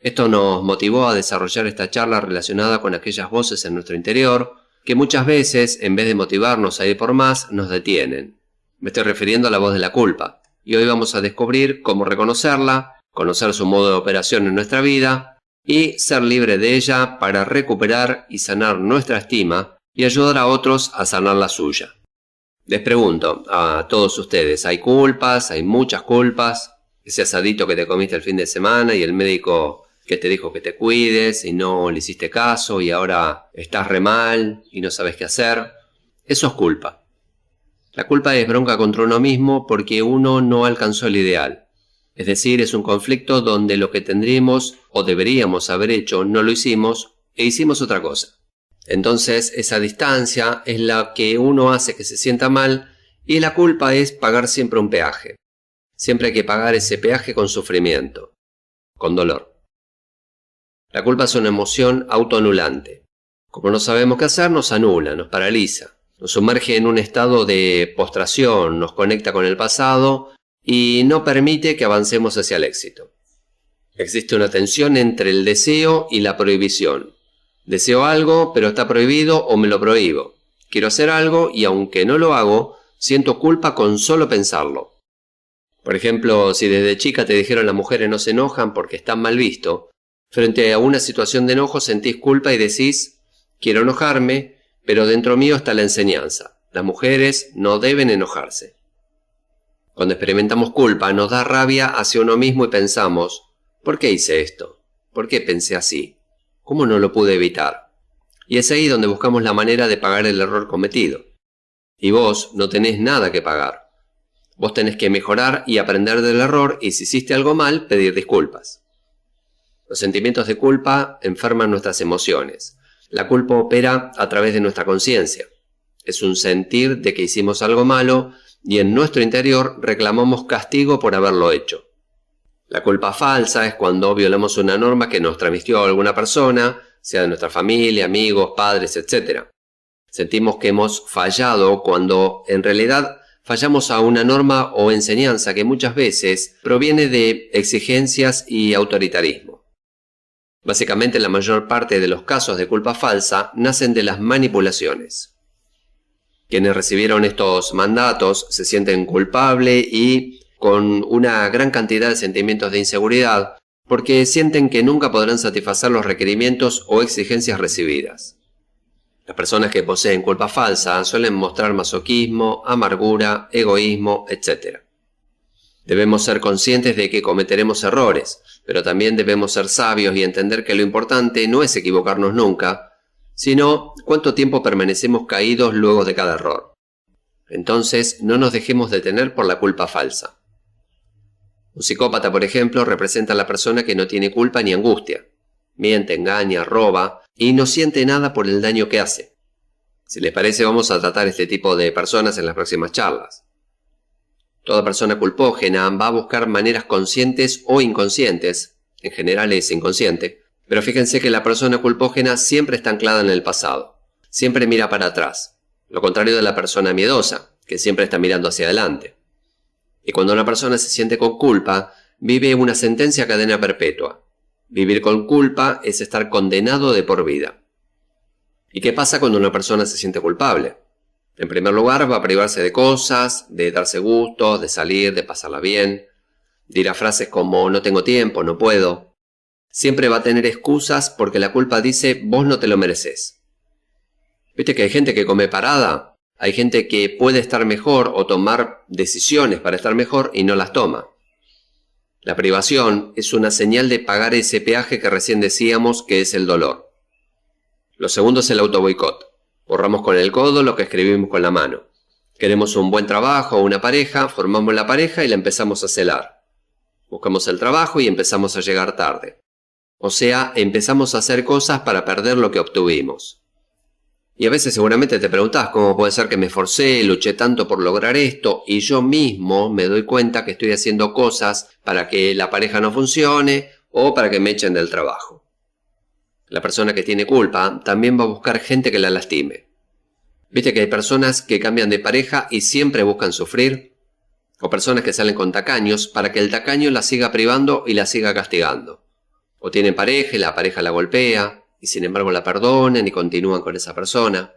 Esto nos motivó a desarrollar esta charla relacionada con aquellas voces en nuestro interior que muchas veces, en vez de motivarnos a ir por más, nos detienen. Me estoy refiriendo a la voz de la culpa, y hoy vamos a descubrir cómo reconocerla, conocer su modo de operación en nuestra vida y ser libre de ella para recuperar y sanar nuestra estima y ayudar a otros a sanar la suya. Les pregunto a todos ustedes, ¿hay culpas? ¿Hay muchas culpas? Ese asadito que te comiste el fin de semana y el médico que te dijo que te cuides y no le hiciste caso y ahora estás re mal y no sabes qué hacer. Eso es culpa. La culpa es bronca contra uno mismo porque uno no alcanzó el ideal. Es decir, es un conflicto donde lo que tendríamos o deberíamos haber hecho no lo hicimos e hicimos otra cosa. Entonces esa distancia es la que uno hace que se sienta mal y la culpa es pagar siempre un peaje. Siempre hay que pagar ese peaje con sufrimiento, con dolor. La culpa es una emoción autoanulante. Como no sabemos qué hacer, nos anula, nos paraliza, nos sumerge en un estado de postración, nos conecta con el pasado y no permite que avancemos hacia el éxito. Existe una tensión entre el deseo y la prohibición. Deseo algo, pero está prohibido o me lo prohíbo. Quiero hacer algo y aunque no lo hago, siento culpa con solo pensarlo. Por ejemplo, si desde chica te dijeron las mujeres no se enojan porque están mal visto, frente a una situación de enojo sentís culpa y decís, quiero enojarme, pero dentro mío está la enseñanza. Las mujeres no deben enojarse. Cuando experimentamos culpa nos da rabia hacia uno mismo y pensamos, ¿por qué hice esto? ¿Por qué pensé así? ¿Cómo no lo pude evitar? Y es ahí donde buscamos la manera de pagar el error cometido. Y vos no tenés nada que pagar. Vos tenés que mejorar y aprender del error y si hiciste algo mal, pedir disculpas. Los sentimientos de culpa enferman nuestras emociones. La culpa opera a través de nuestra conciencia. Es un sentir de que hicimos algo malo y en nuestro interior reclamamos castigo por haberlo hecho. La culpa falsa es cuando violamos una norma que nos transmitió alguna persona, sea de nuestra familia, amigos, padres, etc. Sentimos que hemos fallado cuando en realidad fallamos a una norma o enseñanza que muchas veces proviene de exigencias y autoritarismo. Básicamente la mayor parte de los casos de culpa falsa nacen de las manipulaciones. Quienes recibieron estos mandatos se sienten culpables y con una gran cantidad de sentimientos de inseguridad porque sienten que nunca podrán satisfacer los requerimientos o exigencias recibidas. Las personas que poseen culpa falsa suelen mostrar masoquismo, amargura, egoísmo, etc. Debemos ser conscientes de que cometeremos errores, pero también debemos ser sabios y entender que lo importante no es equivocarnos nunca, sino cuánto tiempo permanecemos caídos luego de cada error. Entonces, no nos dejemos detener por la culpa falsa. Un psicópata, por ejemplo, representa a la persona que no tiene culpa ni angustia. Miente, engaña, roba y no siente nada por el daño que hace. Si les parece, vamos a tratar este tipo de personas en las próximas charlas. Toda persona culpógena va a buscar maneras conscientes o inconscientes, en general es inconsciente, pero fíjense que la persona culpógena siempre está anclada en el pasado, siempre mira para atrás, lo contrario de la persona miedosa, que siempre está mirando hacia adelante. Y cuando una persona se siente con culpa, vive una sentencia a cadena perpetua. Vivir con culpa es estar condenado de por vida. ¿Y qué pasa cuando una persona se siente culpable? En primer lugar, va a privarse de cosas, de darse gustos, de salir, de pasarla bien. Dirá frases como no tengo tiempo, no puedo. Siempre va a tener excusas porque la culpa dice vos no te lo mereces. ¿Viste que hay gente que come parada? Hay gente que puede estar mejor o tomar decisiones para estar mejor y no las toma. La privación es una señal de pagar ese peaje que recién decíamos que es el dolor. Lo segundo es el autoboicot. Borramos con el codo lo que escribimos con la mano. Queremos un buen trabajo o una pareja, formamos la pareja y la empezamos a celar. Buscamos el trabajo y empezamos a llegar tarde. O sea, empezamos a hacer cosas para perder lo que obtuvimos. Y a veces seguramente te preguntás cómo puede ser que me esforcé, luché tanto por lograr esto y yo mismo me doy cuenta que estoy haciendo cosas para que la pareja no funcione o para que me echen del trabajo. La persona que tiene culpa también va a buscar gente que la lastime. ¿Viste que hay personas que cambian de pareja y siempre buscan sufrir? O personas que salen con tacaños para que el tacaño la siga privando y la siga castigando. O tienen pareja y la pareja la golpea, y sin embargo la perdonan y continúan con esa persona.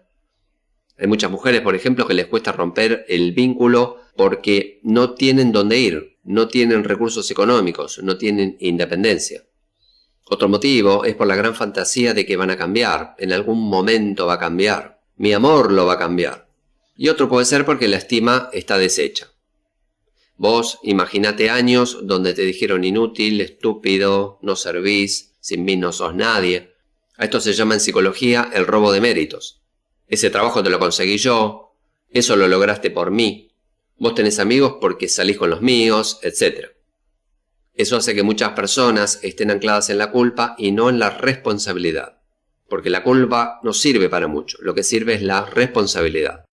Hay muchas mujeres, por ejemplo, que les cuesta romper el vínculo porque no tienen dónde ir, no tienen recursos económicos, no tienen independencia. Otro motivo es por la gran fantasía de que van a cambiar, en algún momento va a cambiar, mi amor lo va a cambiar. Y otro puede ser porque la estima está deshecha. Vos imaginate años donde te dijeron inútil, estúpido, no servís, sin mí no sos nadie. A esto se llama en psicología el robo de méritos. Ese trabajo te lo conseguí yo, eso lo lograste por mí, vos tenés amigos porque salís con los míos, etc. Eso hace que muchas personas estén ancladas en la culpa y no en la responsabilidad, porque la culpa no sirve para mucho, lo que sirve es la responsabilidad.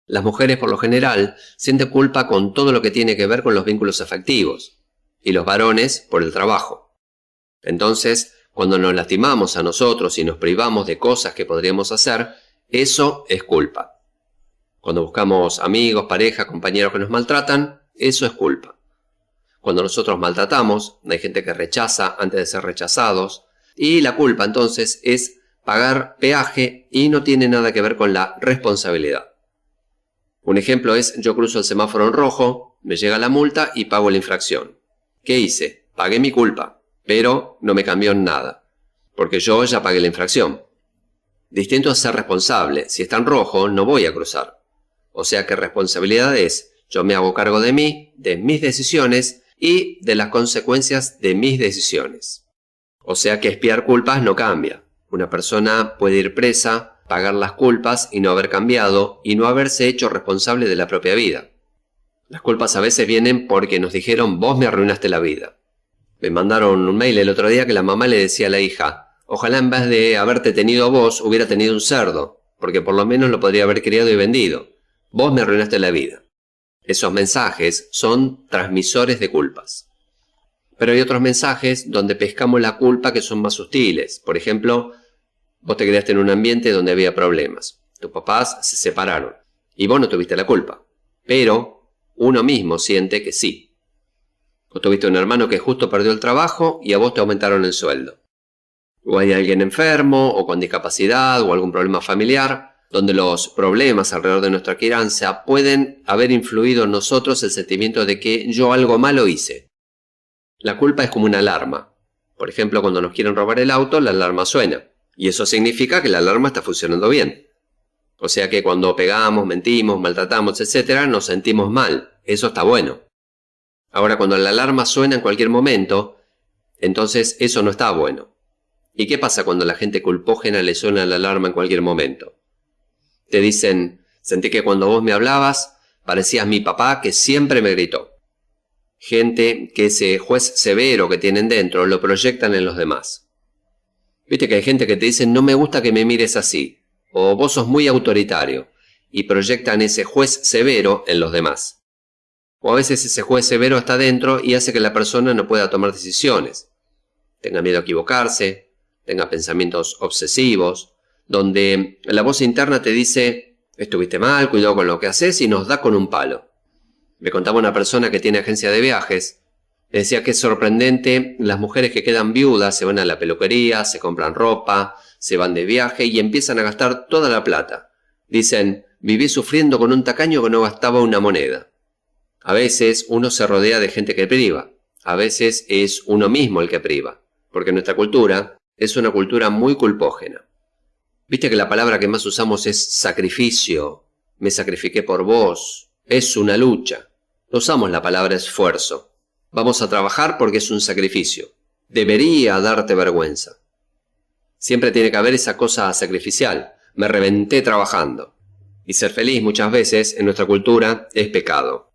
Las mujeres por lo general sienten culpa con todo lo que tiene que ver con los vínculos afectivos, y los varones por el trabajo. Entonces, cuando nos lastimamos a nosotros y nos privamos de cosas que podríamos hacer, eso es culpa. Cuando buscamos amigos, pareja, compañeros que nos maltratan, eso es culpa. Cuando nosotros maltratamos, hay gente que rechaza antes de ser rechazados, y la culpa entonces es pagar peaje y no tiene nada que ver con la responsabilidad. Un ejemplo es, yo cruzo el semáforo en rojo, me llega la multa y pago la infracción. ¿Qué hice? Pagué mi culpa, pero no me cambió en nada, porque yo ya pagué la infracción. Distinto es ser responsable. Si está en rojo, no voy a cruzar. O sea que responsabilidad es, yo me hago cargo de mí, de mis decisiones y de las consecuencias de mis decisiones. O sea que expiar culpas no cambia. Una persona puede ir presa, pagar las culpas y no haber cambiado y no haberse hecho responsable de la propia vida. Las culpas a veces vienen porque nos dijeron, vos me arruinaste la vida. Me mandaron un mail el otro día que la mamá le decía a la hija, ojalá en vez de haberte tenido vos, hubiera tenido un cerdo, porque por lo menos lo podría haber criado y vendido. Vos me arruinaste la vida. Esos mensajes son transmisores de culpas. Pero hay otros mensajes donde pescamos la culpa que son más sutiles. Por ejemplo, vos te criaste en un ambiente donde había problemas. Tus papás se separaron y vos no tuviste la culpa. Pero uno mismo siente que sí. O tuviste un hermano que justo perdió el trabajo y a vos te aumentaron el sueldo. O hay alguien enfermo o con discapacidad o algún problema familiar, donde los problemas alrededor de nuestra crianza pueden haber influido en nosotros el sentimiento de que yo algo malo hice. La culpa es como una alarma. Por ejemplo, cuando nos quieren robar el auto, la alarma suena. Y eso significa que la alarma está funcionando bien. O sea que cuando pegamos, mentimos, maltratamos, etc., nos sentimos mal. Eso está bueno. Ahora, cuando la alarma suena en cualquier momento, entonces eso no está bueno. ¿Y qué pasa cuando la gente culpógena le suena la alarma en cualquier momento? Te dicen, sentí que cuando vos me hablabas, parecías mi papá que siempre me gritó. Gente que ese juez severo que tienen dentro lo proyectan en los demás. Viste que hay gente que te dice, no me gusta que me mires así, o vos sos muy autoritario, y proyectan ese juez severo en los demás. O a veces ese juez severo está dentro y hace que la persona no pueda tomar decisiones. Tenga miedo a equivocarse, tenga pensamientos obsesivos, donde la voz interna te dice, estuviste mal, cuidado con lo que haces, y nos da con un palo. Me contaba una persona que tiene agencia de viajes, me decía que es sorprendente, las mujeres que quedan viudas se van a la peluquería, se compran ropa, se van de viaje y empiezan a gastar toda la plata. Dicen, viví sufriendo con un tacaño que no gastaba una moneda. A veces uno se rodea de gente que priva, a veces es uno mismo el que priva, porque nuestra cultura es una cultura muy culpógena. Viste que la palabra que más usamos es sacrificio, me sacrifiqué por vos, es una lucha. No usamos la palabra esfuerzo. Vamos a trabajar porque es un sacrificio. Debería darte vergüenza. Siempre tiene que haber esa cosa sacrificial. Me reventé trabajando. Y ser feliz muchas veces en nuestra cultura es pecado.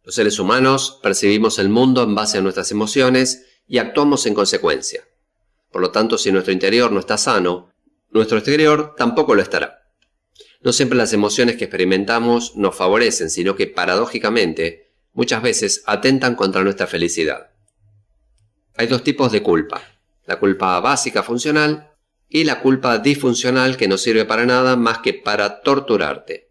Los seres humanos percibimos el mundo en base a nuestras emociones y actuamos en consecuencia. Por lo tanto, si nuestro interior no está sano, nuestro exterior tampoco lo estará. No siempre las emociones que experimentamos nos favorecen, sino que paradójicamente muchas veces atentan contra nuestra felicidad. Hay dos tipos de culpa, la culpa básica funcional y la culpa disfuncional que no sirve para nada más que para torturarte.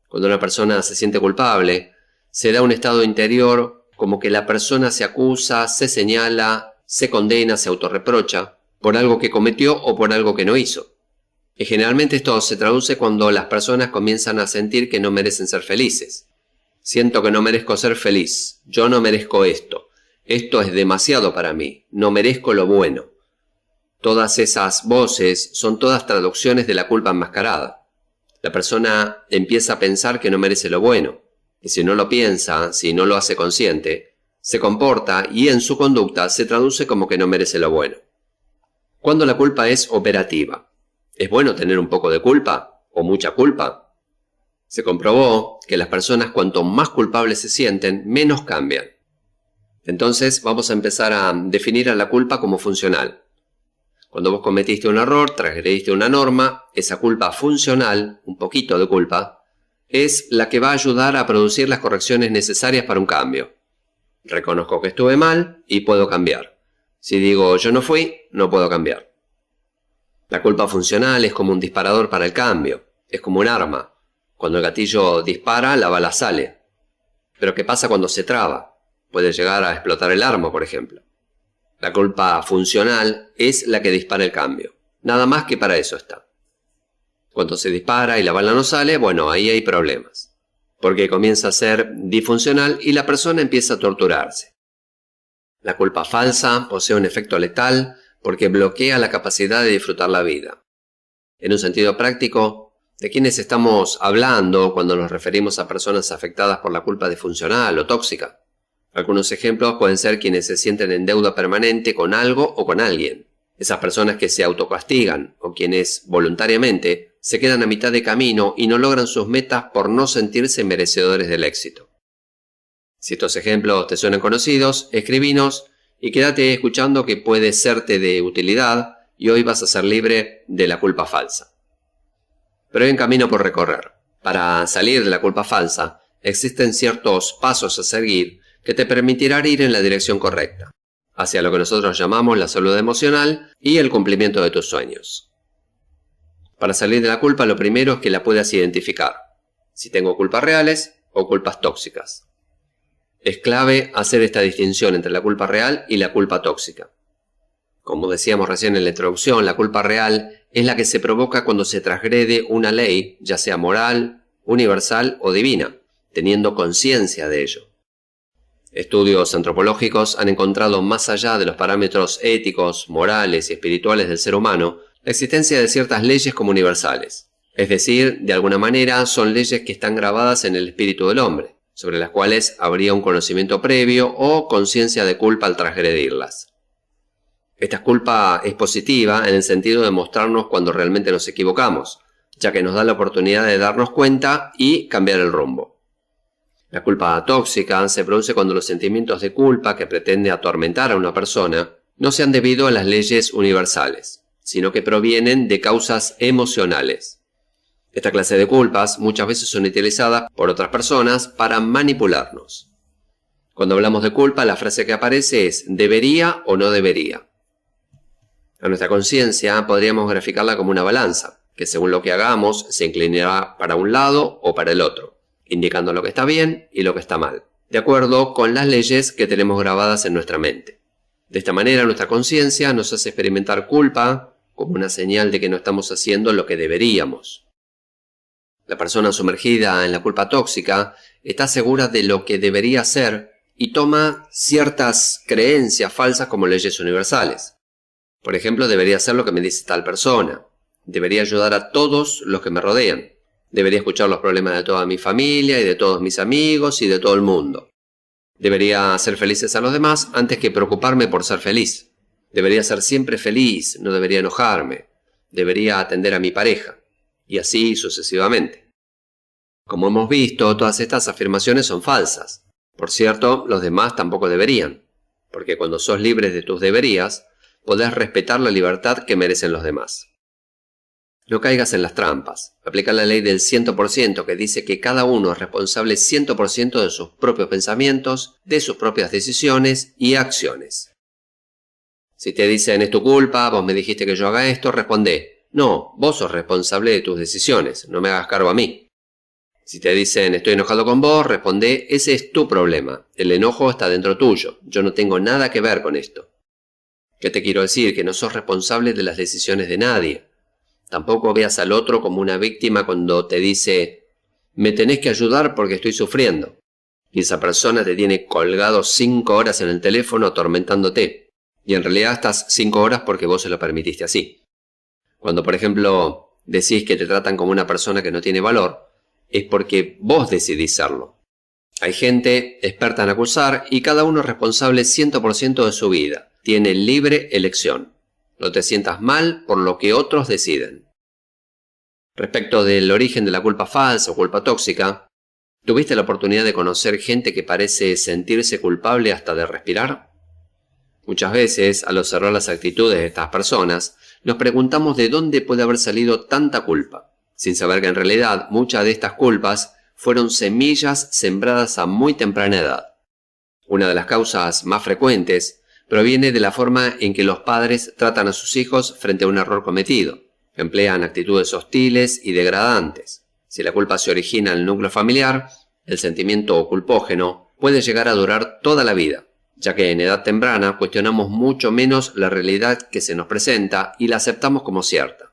Cuando una persona se siente culpable, se da un estado interior como que la persona se acusa, se señala se condena, se autorreprocha por algo que cometió o por algo que no hizo. Y generalmente esto se traduce cuando las personas comienzan a sentir que no merecen ser felices. Siento que no merezco ser feliz, yo no merezco esto, esto es demasiado para mí, no merezco lo bueno. Todas esas voces son todas traducciones de la culpa enmascarada. La persona empieza a pensar que no merece lo bueno, y si no lo piensa, si no lo hace consciente, se comporta y en su conducta se traduce como que no merece lo bueno. Cuando la culpa es operativa, ¿es bueno tener un poco de culpa o mucha culpa? Se comprobó que las personas cuanto más culpables se sienten, menos cambian. Entonces vamos a empezar a definir a la culpa como funcional. Cuando vos cometiste un error, transgrediste una norma, esa culpa funcional, un poquito de culpa, es la que va a ayudar a producir las correcciones necesarias para un cambio. Reconozco que estuve mal y puedo cambiar. Si digo yo no fui, no puedo cambiar. La culpa funcional es como un disparador para el cambio, es como un arma. Cuando el gatillo dispara, la bala sale. Pero ¿qué pasa cuando se traba? Puede llegar a explotar el arma, por ejemplo. La culpa funcional es la que dispara el cambio. Nada más que para eso está. Cuando se dispara y la bala no sale, bueno, ahí hay problemas. Porque comienza a ser disfuncional y la persona empieza a torturarse. La culpa falsa posee un efecto letal porque bloquea la capacidad de disfrutar la vida. En un sentido práctico, ¿de quiénes estamos hablando cuando nos referimos a personas afectadas por la culpa disfuncional o tóxica? Algunos ejemplos pueden ser quienes se sienten en deuda permanente con algo o con alguien. Esas personas que se autocastigan o quienes voluntariamente se quedan a mitad de camino y no logran sus metas por no sentirse merecedores del éxito. Si estos ejemplos te suenan conocidos, escribinos y quédate escuchando que puede serte de utilidad y hoy vas a ser libre de la culpa falsa. Pero hay un camino por recorrer. Para salir de la culpa falsa, existen ciertos pasos a seguir que te permitirán ir en la dirección correcta, hacia lo que nosotros llamamos la salud emocional y el cumplimiento de tus sueños. Para salir de la culpa, lo primero es que la puedas identificar, si tengo culpas reales o culpas tóxicas. Es clave hacer esta distinción entre la culpa real y la culpa tóxica. Como decíamos recién en la introducción, la culpa real es la que se provoca cuando se transgrede una ley, ya sea moral, universal o divina, teniendo conciencia de ello. Estudios antropológicos han encontrado más allá de los parámetros éticos, morales y espirituales del ser humano, la existencia de ciertas leyes como universales. Es decir, de alguna manera son leyes que están grabadas en el espíritu del hombre, sobre las cuales habría un conocimiento previo o conciencia de culpa al transgredirlas. Esta culpa es positiva en el sentido de mostrarnos cuando realmente nos equivocamos, ya que nos da la oportunidad de darnos cuenta y cambiar el rumbo. La culpa tóxica se produce cuando los sentimientos de culpa que pretende atormentar a una persona no se han debido a las leyes universales, sino que provienen de causas emocionales. Esta clase de culpas muchas veces son utilizadas por otras personas para manipularnos. Cuando hablamos de culpa, la frase que aparece es ¿debería o no debería? A nuestra conciencia podríamos graficarla como una balanza, que según lo que hagamos se inclinará para un lado o para el otro, indicando lo que está bien y lo que está mal, de acuerdo con las leyes que tenemos grabadas en nuestra mente. De esta manera nuestra conciencia nos hace experimentar culpa como una señal de que no estamos haciendo lo que deberíamos. La persona sumergida en la culpa tóxica está segura de lo que debería hacer y toma ciertas creencias falsas como leyes universales. Por ejemplo, debería hacer lo que me dice tal persona, debería ayudar a todos los que me rodean. Debería escuchar los problemas de toda mi familia y de todos mis amigos y de todo el mundo. Debería hacer felices a los demás antes que preocuparme por ser feliz. Debería ser siempre feliz, no debería enojarme. Debería atender a mi pareja. Y así sucesivamente. Como hemos visto, todas estas afirmaciones son falsas. Por cierto, los demás tampoco deberían. Porque cuando sos libre de tus deberías, podés respetar la libertad que merecen los demás. No caigas en las trampas. Aplica la ley del 100% que dice que cada uno es responsable 100% de sus propios pensamientos, de sus propias decisiones y acciones. Si te dicen es tu culpa, vos me dijiste que yo haga esto, responde, no, vos sos responsable de tus decisiones, no me hagas cargo a mí. Si te dicen estoy enojado con vos, responde, ese es tu problema, el enojo está dentro tuyo, yo no tengo nada que ver con esto. ¿Qué te quiero decir? Que no sos responsable de las decisiones de nadie. Tampoco veas al otro como una víctima cuando te dice, me tenés que ayudar porque estoy sufriendo. Y esa persona te tiene colgado 5 horas en el teléfono atormentándote. Y en realidad estás 5 horas porque vos se lo permitiste así. Cuando, por ejemplo, decís que te tratan como una persona que no tiene valor, es porque vos decidís serlo. Hay gente experta en acusar y cada uno es responsable 100% de su vida. Tiene libre elección. No te sientas mal por lo que otros deciden. Respecto del origen de la culpa falsa o culpa tóxica, ¿tuviste la oportunidad de conocer gente que parece sentirse culpable hasta de respirar? Muchas veces, al observar las actitudes de estas personas, nos preguntamos de dónde puede haber salido tanta culpa, sin saber que en realidad muchas de estas culpas fueron semillas sembradas a muy temprana edad. Una de las causas más frecuentes proviene de la forma en que los padres tratan a sus hijos frente a un error cometido. Emplean actitudes hostiles y degradantes. Si la culpa se origina en el núcleo familiar, el sentimiento culpógeno puede llegar a durar toda la vida, ya que en edad temprana cuestionamos mucho menos la realidad que se nos presenta y la aceptamos como cierta.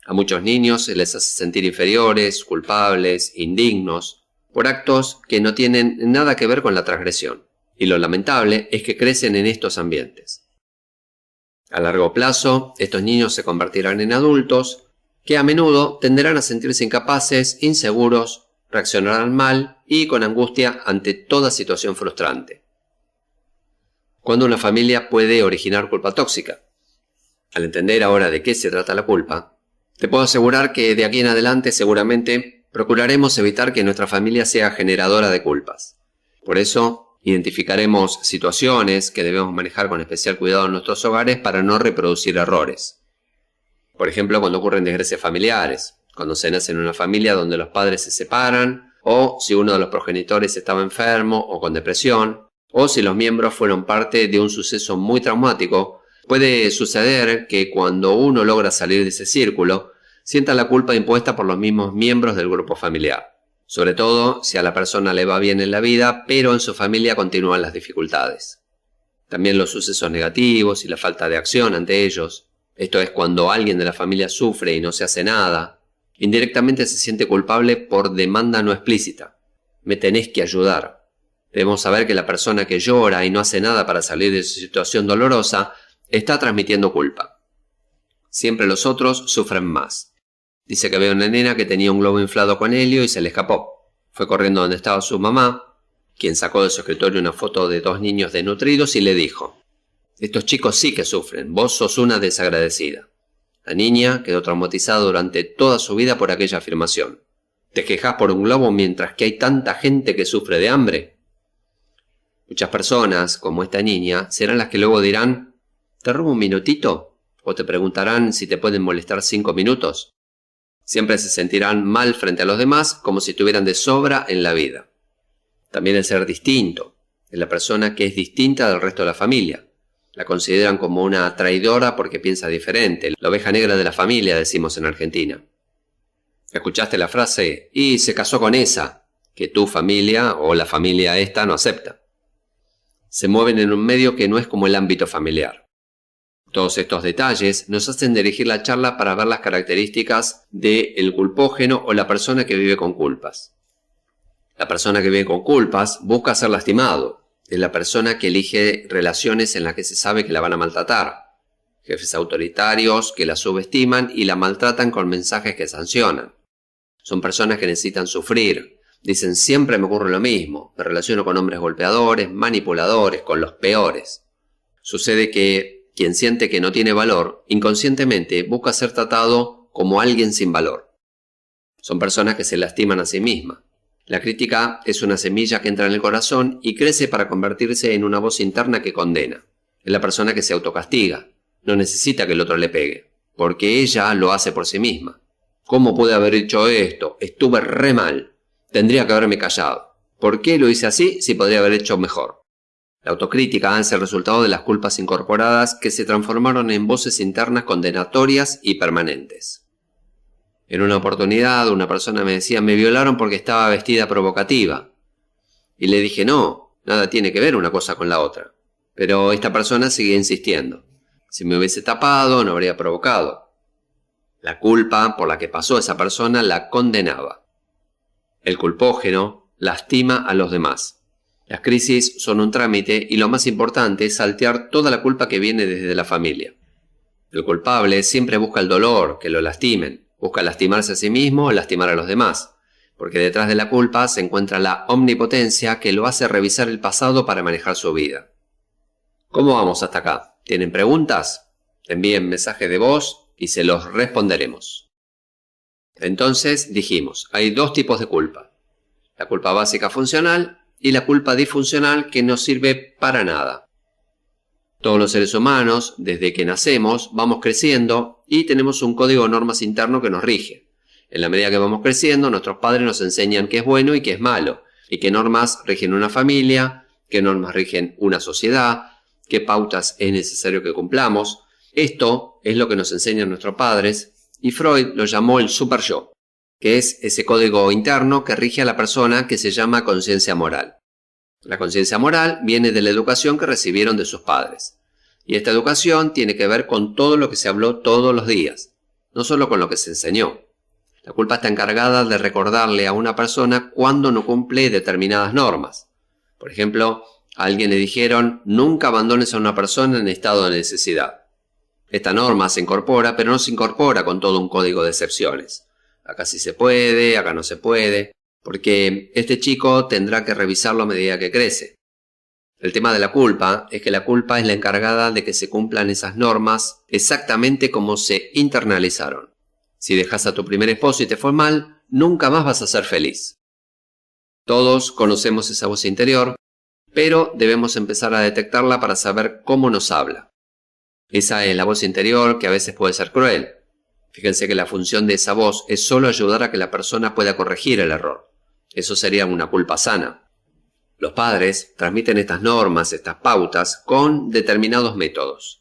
A muchos niños se les hace sentir inferiores, culpables, indignos, por actos que no tienen nada que ver con la transgresión. Y lo lamentable es que crecen en estos ambientes. A largo plazo, estos niños se convertirán en adultos que a menudo tenderán a sentirse incapaces, inseguros, reaccionarán mal y con angustia ante toda situación frustrante. ¿Cuándo una familia puede originar culpa tóxica? Al entender ahora de qué se trata la culpa, te puedo asegurar que de aquí en adelante seguramente procuraremos evitar que nuestra familia sea generadora de culpas. Por eso, identificaremos situaciones que debemos manejar con especial cuidado en nuestros hogares para no reproducir errores. Por ejemplo, cuando ocurren desgracias familiares, cuando se nace en una familia donde los padres se separan, o si uno de los progenitores estaba enfermo o con depresión, o si los miembros fueron parte de un suceso muy traumático, puede suceder que cuando uno logra salir de ese círculo, sienta la culpa impuesta por los mismos miembros del grupo familiar. Sobre todo si a la persona le va bien en la vida, pero en su familia continúan las dificultades. También los sucesos negativos y la falta de acción ante ellos. Esto es cuando alguien de la familia sufre y no se hace nada. Indirectamente se siente culpable por demanda no explícita. Me tenés que ayudar. Debemos saber que la persona que llora y no hace nada para salir de su situación dolorosa está transmitiendo culpa. Siempre los otros sufren más. Dice que ve a una nena que tenía un globo inflado con helio y se le escapó. Fue corriendo donde estaba su mamá, quien sacó de su escritorio una foto de 2 niños desnutridos y le dijo: estos chicos sí que sufren, vos sos una desagradecida. La niña quedó traumatizada durante toda su vida por aquella afirmación. ¿Te quejás por un globo mientras que hay tanta gente que sufre de hambre? Muchas personas, como esta niña, serán las que luego dirán: ¿te robo un minutito? O te preguntarán si te pueden molestar 5 minutos. Siempre se sentirán mal frente a los demás, como si tuvieran de sobra en la vida. También el ser distinto, es la persona que es distinta del resto de la familia. La consideran como una traidora porque piensa diferente, la oveja negra de la familia, decimos en Argentina. ¿Escuchaste la frase? Y se casó con esa, que tu familia o la familia esta no acepta. Se mueven en un medio que no es como el ámbito familiar. Todos estos detalles nos hacen dirigir la charla para ver las características del culpógeno o la persona que vive con culpas. La persona que vive con culpas busca ser lastimado. Es la persona que elige relaciones en las que se sabe que la van a maltratar. Jefes autoritarios que la subestiman y la maltratan con mensajes que sancionan. Son personas que necesitan sufrir. Dicen: siempre me ocurre lo mismo. Me relaciono con hombres golpeadores, manipuladores, con los peores. Sucede que quien siente que no tiene valor, inconscientemente busca ser tratado como alguien sin valor. Son personas que se lastiman a sí mismas. La crítica es una semilla que entra en el corazón y crece para convertirse en una voz interna que condena. Es la persona que se autocastiga. No necesita que el otro le pegue, porque ella lo hace por sí misma. ¿Cómo pude haber hecho esto? Estuve re mal. Tendría que haberme callado. ¿Por qué lo hice así si podría haber hecho mejor? La autocrítica es el resultado de las culpas incorporadas que se transformaron en voces internas condenatorias y permanentes. En una oportunidad, una persona me decía: me violaron porque estaba vestida provocativa. Y le dije: no, nada tiene que ver una cosa con la otra. Pero esta persona sigue insistiendo. Si me hubiese tapado, no habría provocado. La culpa por la que pasó esa persona la condenaba. El culpógeno lastima a los demás. Las crisis son un trámite y lo más importante es saltear toda la culpa que viene desde la familia. El culpable siempre busca el dolor, que lo lastimen. Busca lastimarse a sí mismo o lastimar a los demás. Porque detrás de la culpa se encuentra la omnipotencia que lo hace revisar el pasado para manejar su vida. ¿Cómo vamos hasta acá? ¿Tienen preguntas? Envíen mensajes de voz y se los responderemos. Entonces dijimos, hay dos tipos de culpa. La culpa básica funcional y la culpa disfuncional que no sirve para nada. Todos los seres humanos, desde que nacemos, vamos creciendo y tenemos un código de normas interno que nos rige. En la medida que vamos creciendo, nuestros padres nos enseñan qué es bueno y qué es malo, y qué normas rigen una familia, qué normas rigen una sociedad, qué pautas es necesario que cumplamos. Esto es lo que nos enseñan nuestros padres, y Freud lo llamó el super yo, que es ese código interno que rige a la persona que se llama conciencia moral. La conciencia moral viene de la educación que recibieron de sus padres, y esta educación tiene que ver con todo lo que se habló todos los días, no solo con lo que se enseñó. La culpa está encargada de recordarle a una persona cuando no cumple determinadas normas. Por ejemplo, a alguien le dijeron, nunca abandones a una persona en estado de necesidad. Esta norma se incorpora, pero no se incorpora con todo un código de excepciones. Acá sí se puede, acá no se puede, porque este chico tendrá que revisarlo a medida que crece. El tema de la culpa es que la culpa es la encargada de que se cumplan esas normas exactamente como se internalizaron. Si dejas a tu primer esposo y te fue mal, nunca más vas a ser feliz. Todos conocemos esa voz interior, pero debemos empezar a detectarla para saber cómo nos habla. Esa es la voz interior que a veces puede ser cruel. Fíjense que la función de esa voz es solo ayudar a que la persona pueda corregir el error. Eso sería una culpa sana. Los padres transmiten estas normas, estas pautas, con determinados métodos.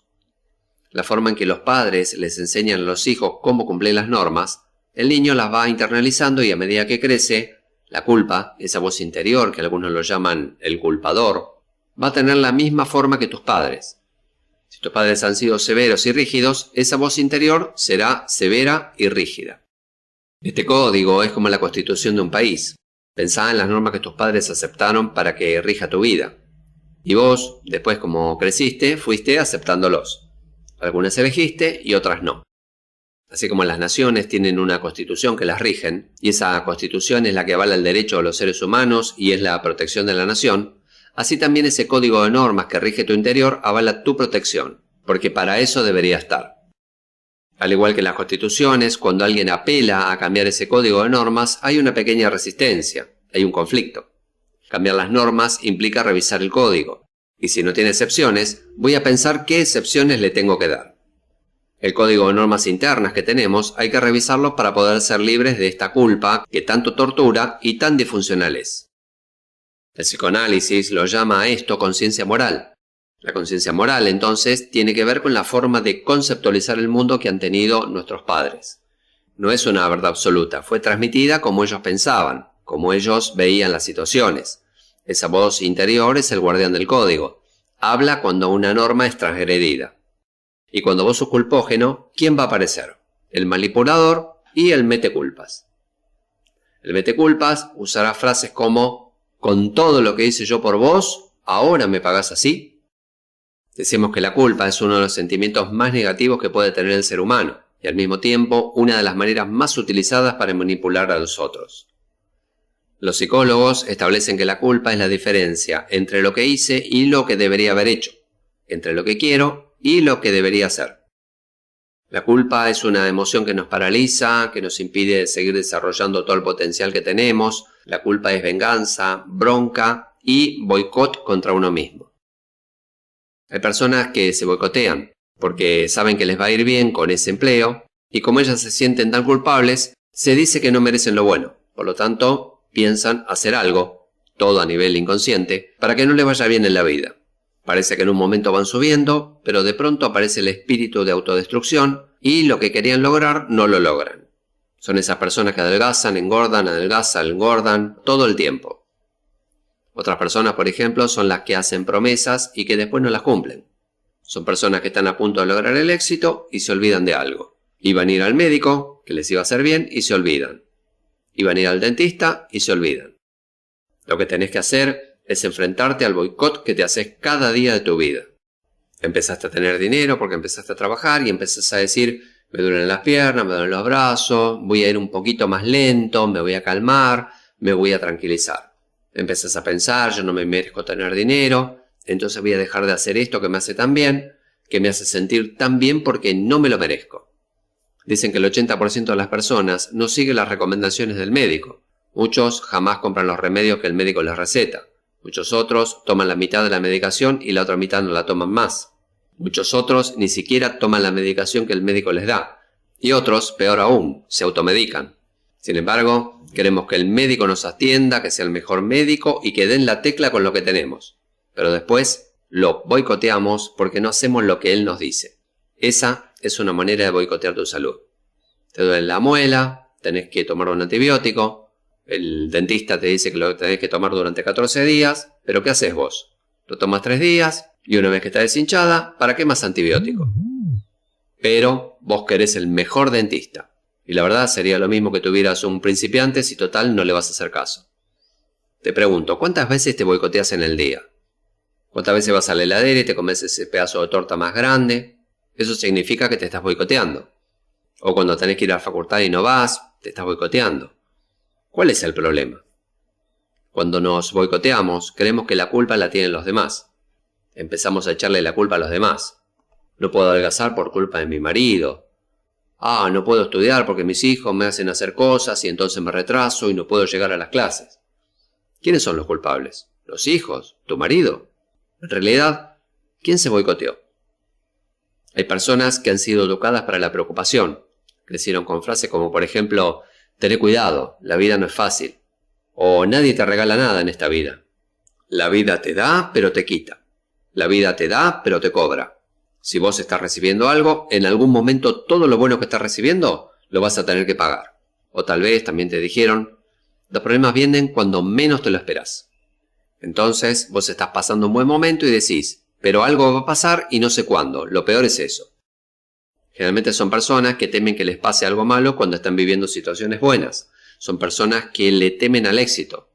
La forma en que los padres les enseñan a los hijos cómo cumplir las normas, el niño las va internalizando y a medida que crece, la culpa, esa voz interior que algunos lo llaman el culpador, va a tener la misma forma que tus padres. Si tus padres han sido severos y rígidos, esa voz interior será severa y rígida. Este código es como la constitución de un país. Pensá en las normas que tus padres aceptaron para que rija tu vida. Y vos, después como creciste, fuiste aceptándolos. Algunas elegiste y otras no. Así como las naciones tienen una constitución que las rigen, y esa constitución es la que avala el derecho de los seres humanos y es la protección de la nación, así también ese código de normas que rige tu interior avala tu protección, porque para eso debería estar. Al igual que en las constituciones, cuando alguien apela a cambiar ese código de normas, hay una pequeña resistencia, hay un conflicto. Cambiar las normas implica revisar el código. Y si no tiene excepciones, voy a pensar qué excepciones le tengo que dar. El código de normas internas que tenemos hay que revisarlo para poder ser libres de esta culpa que tanto tortura y tan disfuncional es. El psicoanálisis lo llama a esto conciencia moral. La conciencia moral, entonces, tiene que ver con la forma de conceptualizar el mundo que han tenido nuestros padres. No es una verdad absoluta, fue transmitida como ellos pensaban, como ellos veían las situaciones. Esa voz interior es el guardián del código. Habla cuando una norma es transgredida. Y cuando vos sos culpógeno, ¿quién va a aparecer? El manipulador y el meteculpas. El meteculpas usará frases como «Con todo lo que hice yo por vos, ¿ahora me pagás así?» Decimos que la culpa es uno de los sentimientos más negativos que puede tener el ser humano y al mismo tiempo una de las maneras más utilizadas para manipular a los otros. Los psicólogos establecen que la culpa es la diferencia entre lo que hice y lo que debería haber hecho, entre lo que quiero y lo que debería hacer. La culpa es una emoción que nos paraliza, que nos impide seguir desarrollando todo el potencial que tenemos. La culpa es venganza, bronca y boicot contra uno mismo. Hay personas que se boicotean porque saben que les va a ir bien con ese empleo y como ellas se sienten tan culpables, se dice que no merecen lo bueno. Por lo tanto, piensan hacer algo, todo a nivel inconsciente, para que no les vaya bien en la vida. Parece que en un momento van subiendo, pero de pronto aparece el espíritu de autodestrucción y lo que querían lograr no lo logran. Son esas personas que adelgazan, engordan todo el tiempo. Otras personas, por ejemplo, son las que hacen promesas y que después no las cumplen. Son personas que están a punto de lograr el éxito y se olvidan de algo. Iban a ir al médico, que les iba a hacer bien, y se olvidan. Iban a ir al dentista y se olvidan. Lo que tenés que hacer es enfrentarte al boicot que te haces cada día de tu vida. Empezaste a tener dinero porque empezaste a trabajar y empezás a decir, me duelen las piernas, me duelen los brazos, voy a ir un poquito más lento, me voy a calmar, me voy a tranquilizar. Empezás a pensar, yo no me merezco tener dinero, entonces voy a dejar de hacer esto que me hace tan bien, que me hace sentir tan bien porque no me lo merezco. Dicen que el 80% de las personas no sigue las recomendaciones del médico. Muchos jamás compran los remedios que el médico les receta. Muchos otros toman la mitad de la medicación y la otra mitad no la toman más. Muchos otros ni siquiera toman la medicación que el médico les da. Y otros, peor aún, se automedican. Sin embargo, queremos que el médico nos atienda, que sea el mejor médico y que den la tecla con lo que tenemos. Pero después lo boicoteamos porque no hacemos lo que él nos dice. Esa es una manera de boicotear tu salud. Te duele la muela, tenés que tomar un antibiótico, el dentista te dice que lo tenés que tomar durante 14 días, pero ¿qué haces vos? Lo tomas 3 días y una vez que está deshinchada, ¿para qué más antibiótico? Pero vos querés el mejor dentista. Y la verdad sería lo mismo que tuvieras un principiante si total no le vas a hacer caso. Te pregunto, ¿cuántas veces te boicoteas en el día? ¿Cuántas veces vas a la heladera y te comes ese pedazo de torta más grande? Eso significa que te estás boicoteando. O cuando tenés que ir a la facultad y no vas, te estás boicoteando. ¿Cuál es el problema? Cuando nos boicoteamos, creemos que la culpa la tienen los demás. Empezamos a echarle la culpa a los demás. No puedo adelgazar por culpa de mi marido. No puedo estudiar porque mis hijos me hacen hacer cosas y entonces me retraso y no puedo llegar a las clases. ¿Quiénes son los culpables? ¿Los hijos? ¿Tu marido? En realidad, ¿quién se boicoteó? Hay personas que han sido educadas para la preocupación. Crecieron con frases como, por ejemplo, tené cuidado, la vida no es fácil. O nadie te regala nada en esta vida. La vida te da, pero te quita. La vida te da, pero te cobra. Si vos estás recibiendo algo, en algún momento todo lo bueno que estás recibiendo lo vas a tener que pagar. O tal vez también te dijeron, los problemas vienen cuando menos te lo esperas. Entonces vos estás pasando un buen momento y decís, pero algo va a pasar y no sé cuándo, lo peor es eso. Generalmente son personas que temen que les pase algo malo cuando están viviendo situaciones buenas. Son personas que le temen al éxito.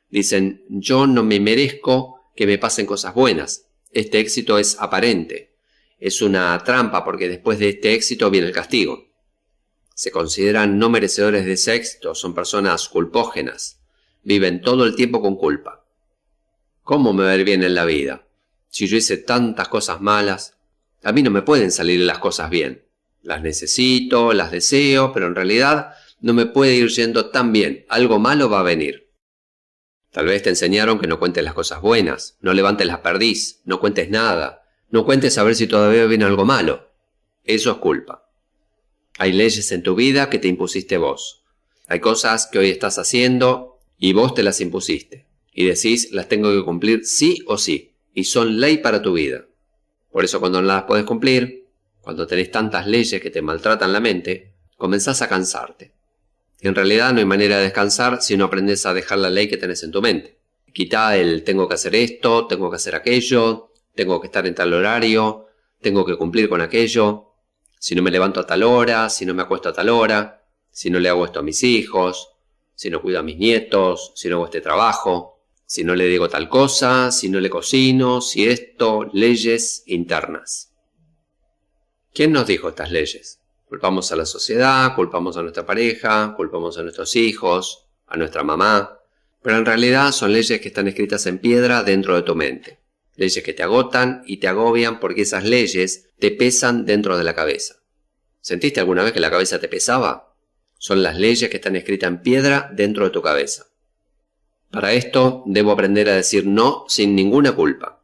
Dicen, yo no me merezco que me pasen cosas buenas. Este éxito es aparente. Es una trampa porque después de este éxito viene el castigo. Se consideran no merecedores de ese éxito, son personas culpógenas. Viven todo el tiempo con culpa. ¿Cómo me va a ir bien en la vida? Si yo hice tantas cosas malas, a mí no me pueden salir las cosas bien. Las necesito, las deseo, pero en realidad no me puede ir yendo tan bien. Algo malo va a venir. Tal vez te enseñaron que no cuentes las cosas buenas, no levantes la perdiz, no cuentes nada. No cuentes a ver si todavía viene algo malo. Eso es culpa. Hay leyes en tu vida que te impusiste vos. Hay cosas que hoy estás haciendo y vos te las impusiste. Y decís, las tengo que cumplir sí o sí. Y son ley para tu vida. Por eso cuando no las podés cumplir, cuando tenés tantas leyes que te maltratan la mente, comenzás a cansarte. Y en realidad no hay manera de descansar si no aprendes a dejar la ley que tenés en tu mente. Quitá el tengo que hacer esto, tengo que hacer aquello, tengo que estar en tal horario, tengo que cumplir con aquello, si no me levanto a tal hora, si no me acuesto a tal hora, si no le hago esto a mis hijos, si no cuido a mis nietos, si no hago este trabajo, si no le digo tal cosa, si no le cocino, si esto, leyes internas. ¿Quién nos dijo estas leyes? Culpamos a la sociedad, culpamos a nuestra pareja, culpamos a nuestros hijos, a nuestra mamá, pero en realidad son leyes que están escritas en piedra dentro de tu mente. Leyes que te agotan y te agobian porque esas leyes te pesan dentro de la cabeza. ¿Sentiste alguna vez que la cabeza te pesaba? Son las leyes que están escritas en piedra dentro de tu cabeza. Para esto debo aprender a decir no sin ninguna culpa.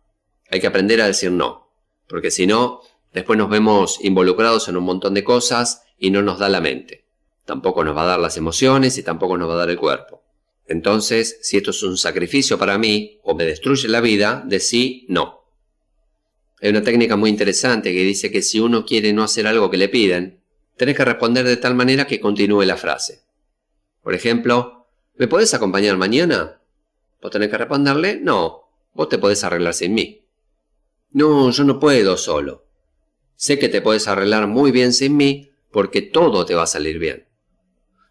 Hay que aprender a decir no, porque si no, después nos vemos involucrados en un montón de cosas y no nos da la mente. Tampoco nos va a dar las emociones y tampoco nos va a dar el cuerpo. Entonces, si esto es un sacrificio para mí o me destruye la vida, decí no. Hay una técnica muy interesante que dice que si uno quiere no hacer algo que le piden, tenés que responder de tal manera que continúe la frase. Por ejemplo, ¿me podés acompañar mañana? Vos tenés que responderle, no, vos te podés arreglar sin mí. No, yo no puedo solo. Sé que te podés arreglar muy bien sin mí porque todo te va a salir bien.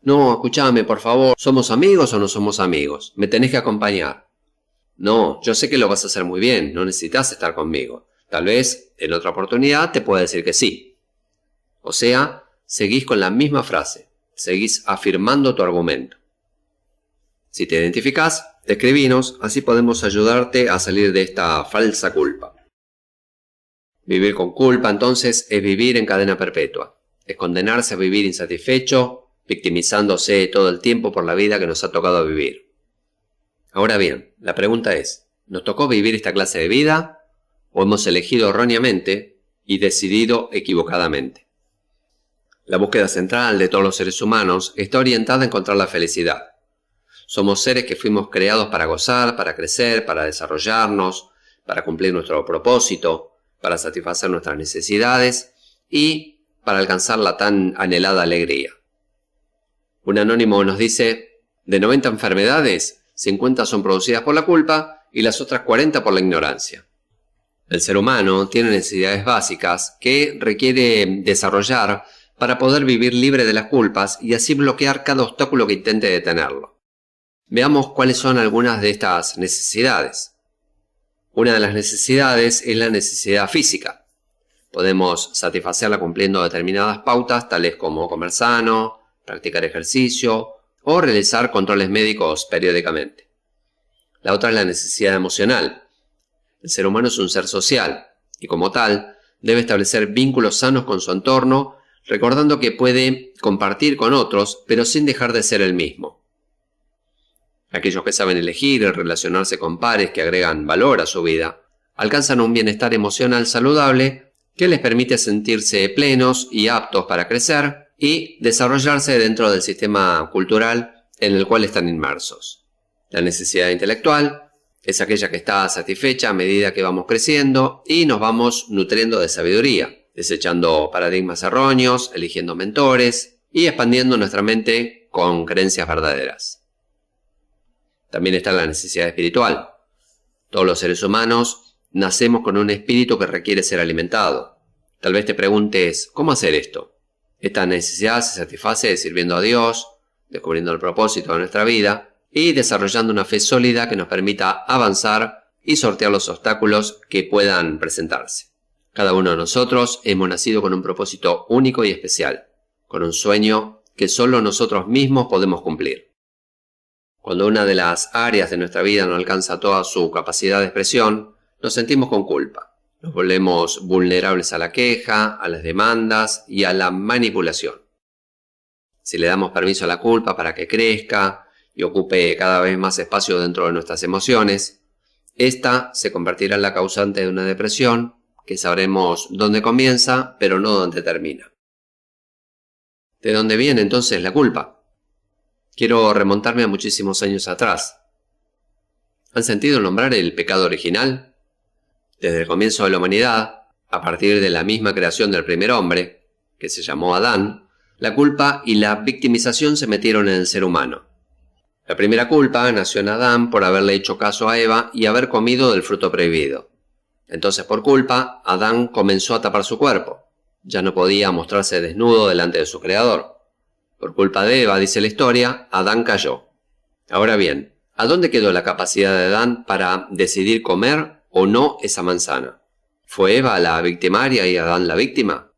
No, escuchame, por favor, ¿somos amigos o no somos amigos? Me tenés que acompañar. No, yo sé que lo vas a hacer muy bien, no necesitas estar conmigo. Tal vez en otra oportunidad te pueda decir que sí. O sea, seguís con la misma frase, seguís afirmando tu argumento. Si te identificás, escribinos, así podemos ayudarte a salir de esta falsa culpa. Vivir con culpa, entonces, es vivir en cadena perpetua. Es condenarse a vivir insatisfecho, victimizándose todo el tiempo por la vida que nos ha tocado vivir. Ahora bien, la pregunta es, ¿nos tocó vivir esta clase de vida o hemos elegido erróneamente y decidido equivocadamente? La búsqueda central de todos los seres humanos está orientada a encontrar la felicidad. Somos seres que fuimos creados para gozar, para crecer, para desarrollarnos, para cumplir nuestro propósito, para satisfacer nuestras necesidades y para alcanzar la tan anhelada alegría. Un anónimo nos dice, de 90 enfermedades, 50 son producidas por la culpa y las otras 40 por la ignorancia. El ser humano tiene necesidades básicas que requiere desarrollar para poder vivir libre de las culpas y así bloquear cada obstáculo que intente detenerlo. Veamos cuáles son algunas de estas necesidades. Una de las necesidades es la necesidad física. Podemos satisfacerla cumpliendo determinadas pautas tales como comer sano, practicar ejercicio o realizar controles médicos periódicamente. La otra es la necesidad emocional. El ser humano es un ser social y como tal debe establecer vínculos sanos con su entorno, recordando que puede compartir con otros pero sin dejar de ser el mismo. Aquellos que saben elegir y relacionarse con pares que agregan valor a su vida, alcanzan un bienestar emocional saludable que les permite sentirse plenos y aptos para crecer y desarrollarse dentro del sistema cultural en el cual están inmersos. La necesidad intelectual es aquella que está satisfecha a medida que vamos creciendo y nos vamos nutriendo de sabiduría, desechando paradigmas erróneos, eligiendo mentores y expandiendo nuestra mente con creencias verdaderas. También está la necesidad espiritual. Todos los seres humanos nacemos con un espíritu que requiere ser alimentado. Tal vez te preguntes, ¿cómo hacer esto? Esta necesidad se satisface sirviendo a Dios, descubriendo el propósito de nuestra vida y desarrollando una fe sólida que nos permita avanzar y sortear los obstáculos que puedan presentarse. Cada uno de nosotros hemos nacido con un propósito único y especial, con un sueño que solo nosotros mismos podemos cumplir. Cuando una de las áreas de nuestra vida no alcanza toda su capacidad de expresión, nos sentimos con culpa. Nos volvemos vulnerables a la queja, a las demandas y a la manipulación. Si le damos permiso a la culpa para que crezca y ocupe cada vez más espacio dentro de nuestras emociones, esta se convertirá en la causante de una depresión que sabremos dónde comienza, pero no dónde termina. ¿De dónde viene entonces la culpa? Quiero remontarme a muchísimos años atrás. ¿Han sentido nombrar el pecado original? Desde el comienzo de la humanidad, a partir de la misma creación del primer hombre, que se llamó Adán, la culpa y la victimización se metieron en el ser humano. La primera culpa nació en Adán por haberle hecho caso a Eva y haber comido del fruto prohibido. Entonces, por culpa, Adán comenzó a tapar su cuerpo. Ya no podía mostrarse desnudo delante de su creador. Por culpa de Eva, dice la historia, Adán cayó. Ahora bien, ¿a dónde quedó la capacidad de Adán para decidir comer o no esa manzana? ¿Fue Eva la victimaria y Adán la víctima?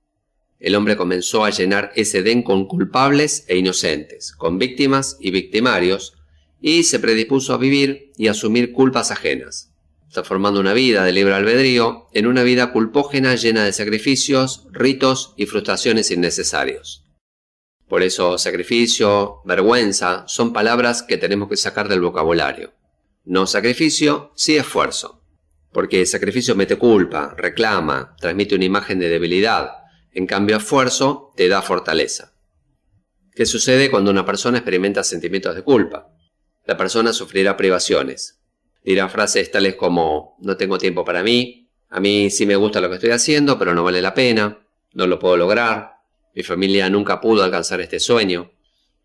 El hombre comenzó a llenar ese Edén con culpables e inocentes, con víctimas y victimarios, y se predispuso a vivir y asumir culpas ajenas, transformando una vida de libre albedrío en una vida culpógena llena de sacrificios, ritos y frustraciones innecesarios. Por eso sacrificio, vergüenza son palabras que tenemos que sacar del vocabulario. No sacrificio, sí esfuerzo. Porque sacrificio mete culpa, reclama, transmite una imagen de debilidad. En cambio, esfuerzo te da fortaleza. ¿Qué sucede cuando una persona experimenta sentimientos de culpa? La persona sufrirá privaciones. Dirá frases tales como, no tengo tiempo para mí, a mí sí me gusta lo que estoy haciendo, pero no vale la pena, no lo puedo lograr. Mi familia nunca pudo alcanzar este sueño.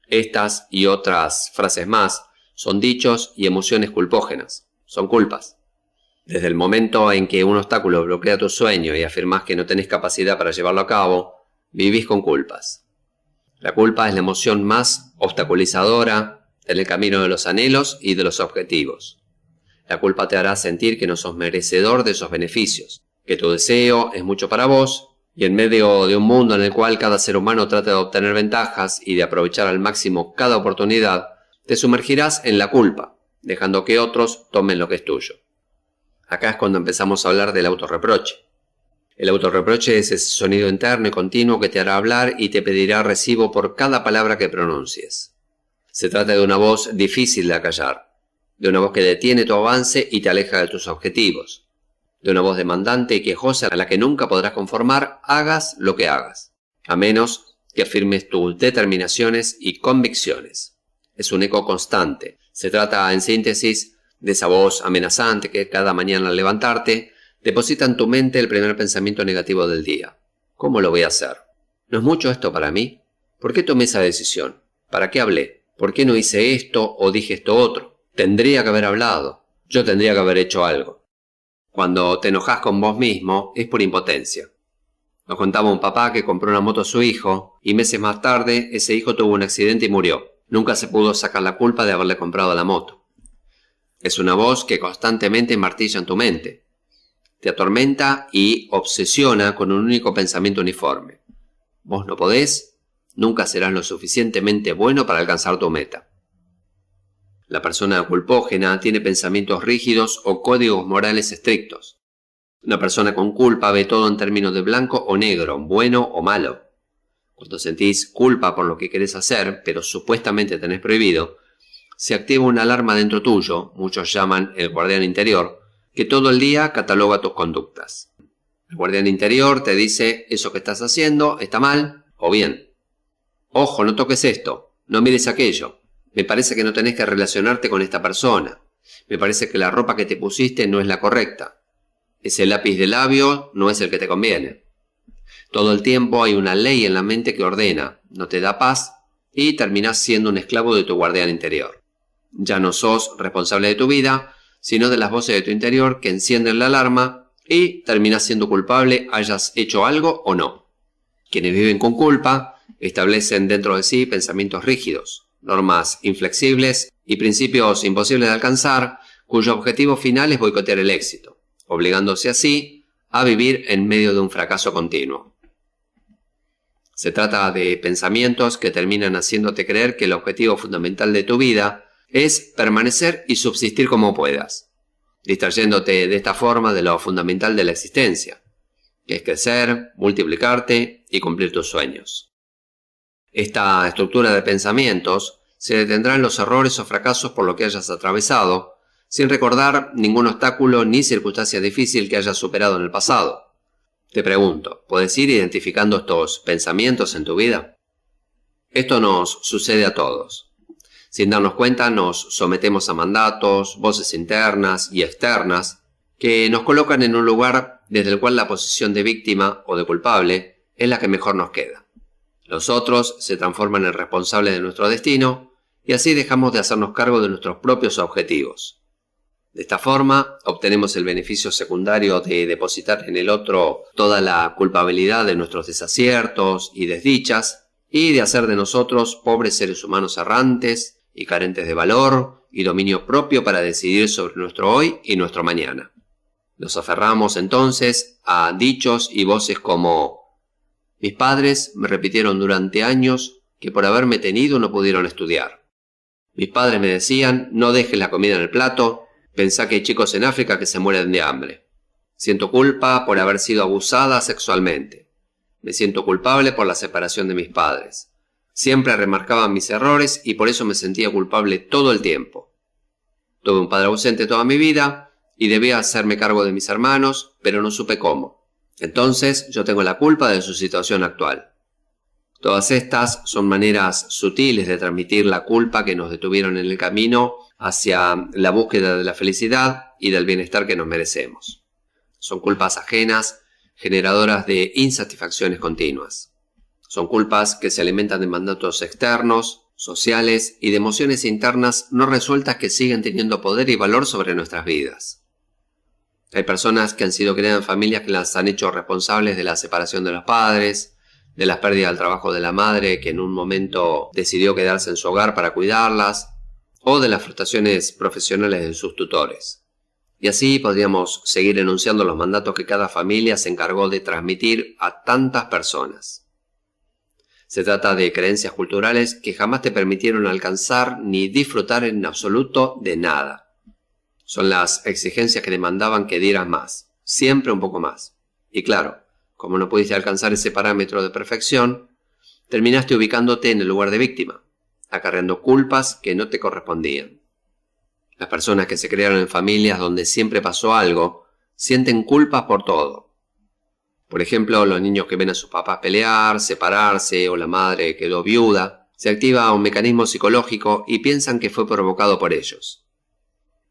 Estas y otras frases más son dichos y emociones culpógenas, son culpas. Desde el momento en que un obstáculo bloquea tu sueño y afirmás que no tenés capacidad para llevarlo a cabo, vivís con culpas. La culpa es la emoción más obstaculizadora en el camino de los anhelos y de los objetivos. La culpa te hará sentir que no sos merecedor de esos beneficios, que tu deseo es mucho para vos, y en medio de un mundo en el cual cada ser humano trata de obtener ventajas y de aprovechar al máximo cada oportunidad, te sumergirás en la culpa, dejando que otros tomen lo que es tuyo. Acá es cuando empezamos a hablar del autorreproche. El autorreproche es ese sonido interno y continuo que te hará hablar y te pedirá recibo por cada palabra que pronuncies. Se trata de una voz difícil de acallar, de una voz que detiene tu avance y te aleja de tus objetivos, de una voz demandante y quejosa a la que nunca podrás conformar, hagas lo que hagas, a menos que afirmes tus determinaciones y convicciones. Es un eco constante. Se trata, en síntesis, de esa voz amenazante que cada mañana al levantarte deposita en tu mente el primer pensamiento negativo del día. ¿Cómo lo voy a hacer? ¿No es mucho esto para mí? ¿Por qué tomé esa decisión? ¿Para qué hablé? ¿Por qué no hice esto o dije esto otro? Tendría que haber hablado. Yo tendría que haber hecho algo. Cuando te enojas con vos mismo es por impotencia. Nos contaba un papá que compró una moto a su hijo y meses más tarde ese hijo tuvo un accidente y murió. Nunca se pudo sacar la culpa de haberle comprado la moto. Es una voz que constantemente martilla en tu mente. Te atormenta y obsesiona con un único pensamiento uniforme. Vos no podés, nunca serás lo suficientemente bueno para alcanzar tu meta. La persona culpógena tiene pensamientos rígidos o códigos morales estrictos. Una persona con culpa ve todo en términos de blanco o negro, bueno o malo. Cuando sentís culpa por lo que querés hacer, pero supuestamente tenés prohibido, se activa una alarma dentro tuyo, muchos llaman el guardián interior, que todo el día cataloga tus conductas. El guardián interior te dice eso que estás haciendo está mal o bien. Ojo, no toques esto, no mires aquello. Me parece que no tenés que relacionarte con esta persona. Me parece que la ropa que te pusiste no es la correcta. Ese lápiz de labio no es el que te conviene. Todo el tiempo hay una ley en la mente que ordena, no te da paz y terminás siendo un esclavo de tu guardián interior. Ya no sos responsable de tu vida, sino de las voces de tu interior que encienden la alarma y terminás siendo culpable hayas hecho algo o no. Quienes viven con culpa establecen dentro de sí pensamientos rígidos, normas inflexibles y principios imposibles de alcanzar, cuyo objetivo final es boicotear el éxito, obligándose así a vivir en medio de un fracaso continuo. Se trata de pensamientos que terminan haciéndote creer que el objetivo fundamental de tu vida es permanecer y subsistir como puedas, distrayéndote de esta forma de lo fundamental de la existencia, que es crecer, multiplicarte y cumplir tus sueños. Esta estructura de pensamientos se detendrá en los errores o fracasos por lo que hayas atravesado, sin recordar ningún obstáculo ni circunstancia difícil que hayas superado en el pasado. Te pregunto, ¿puedes ir identificando estos pensamientos en tu vida? Esto nos sucede a todos. Sin darnos cuenta nos sometemos a mandatos, voces internas y externas que nos colocan en un lugar desde el cual la posición de víctima o de culpable es la que mejor nos queda. Los otros se transforman en responsables de nuestro destino y así dejamos de hacernos cargo de nuestros propios objetivos. De esta forma obtenemos el beneficio secundario de depositar en el otro toda la culpabilidad de nuestros desaciertos y desdichas y de hacer de nosotros pobres seres humanos errantes y carentes de valor y dominio propio para decidir sobre nuestro hoy y nuestro mañana. Nos aferramos entonces a dichos y voces como: mis padres me repitieron durante años que por haberme tenido no pudieron estudiar. Mis padres me decían: no dejes la comida en el plato, pensá que hay chicos en África que se mueren de hambre. Siento culpa por haber sido abusada sexualmente. Me siento culpable por la separación de mis padres. Siempre remarcaban mis errores y por eso me sentía culpable todo el tiempo. Tuve un padre ausente toda mi vida y debía hacerme cargo de mis hermanos, pero no supe cómo. Entonces yo tengo la culpa de su situación actual. Todas estas son maneras sutiles de transmitir la culpa que nos detuvieron en el camino hacia la búsqueda de la felicidad y del bienestar que nos merecemos. Son culpas ajenas, generadoras de insatisfacciones continuas. Son culpas que se alimentan de mandatos externos, sociales y de emociones internas no resueltas que siguen teniendo poder y valor sobre nuestras vidas. Hay personas que han sido criadas en familias que las han hecho responsables de la separación de los padres, de las pérdidas del trabajo de la madre que en un momento decidió quedarse en su hogar para cuidarlas, o de las frustraciones profesionales de sus tutores. Y así podríamos seguir enunciando los mandatos que cada familia se encargó de transmitir a tantas personas. Se trata de creencias culturales que jamás te permitieron alcanzar ni disfrutar en absoluto de nada. Son las exigencias que demandaban que dieras más, siempre un poco más. Y claro, como no pudiste alcanzar ese parámetro de perfección, terminaste ubicándote en el lugar de víctima, acarreando culpas que no te correspondían. Las personas que se criaron en familias donde siempre pasó algo, sienten culpas por todo. Por ejemplo, los niños que ven a sus papás pelear, separarse, o la madre quedó viuda, se activa un mecanismo psicológico y piensan que fue provocado por ellos.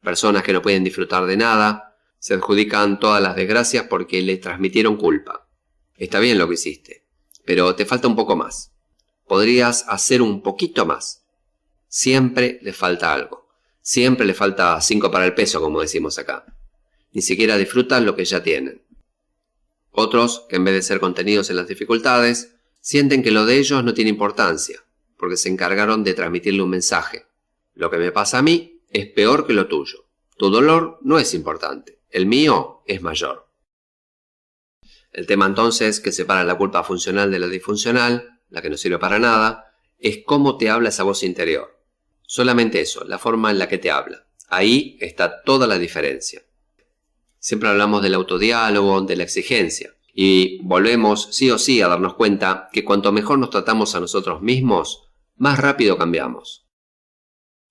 Personas que no pueden disfrutar de nada, se adjudican todas las desgracias porque les transmitieron culpa. Está bien lo que hiciste, pero te falta un poco más. Podrías hacer un poquito más. Siempre le falta algo. Siempre le falta 5 para el peso, como decimos acá. Ni siquiera disfrutan lo que ya tienen. Otros, que en vez de ser contenidos en las dificultades, sienten que lo de ellos no tiene importancia, porque se encargaron de transmitirle un mensaje. Lo que me pasa a mí es peor que lo tuyo. Tu dolor no es importante. El mío es mayor. El tema entonces que separa la culpa funcional de la disfuncional, la que no sirve para nada, es cómo te habla esa voz interior. Solamente eso, la forma en la que te habla. Ahí está toda la diferencia. Siempre hablamos del autodiálogo, de la exigencia, y volvemos sí o sí a darnos cuenta que cuanto mejor nos tratamos a nosotros mismos, más rápido cambiamos.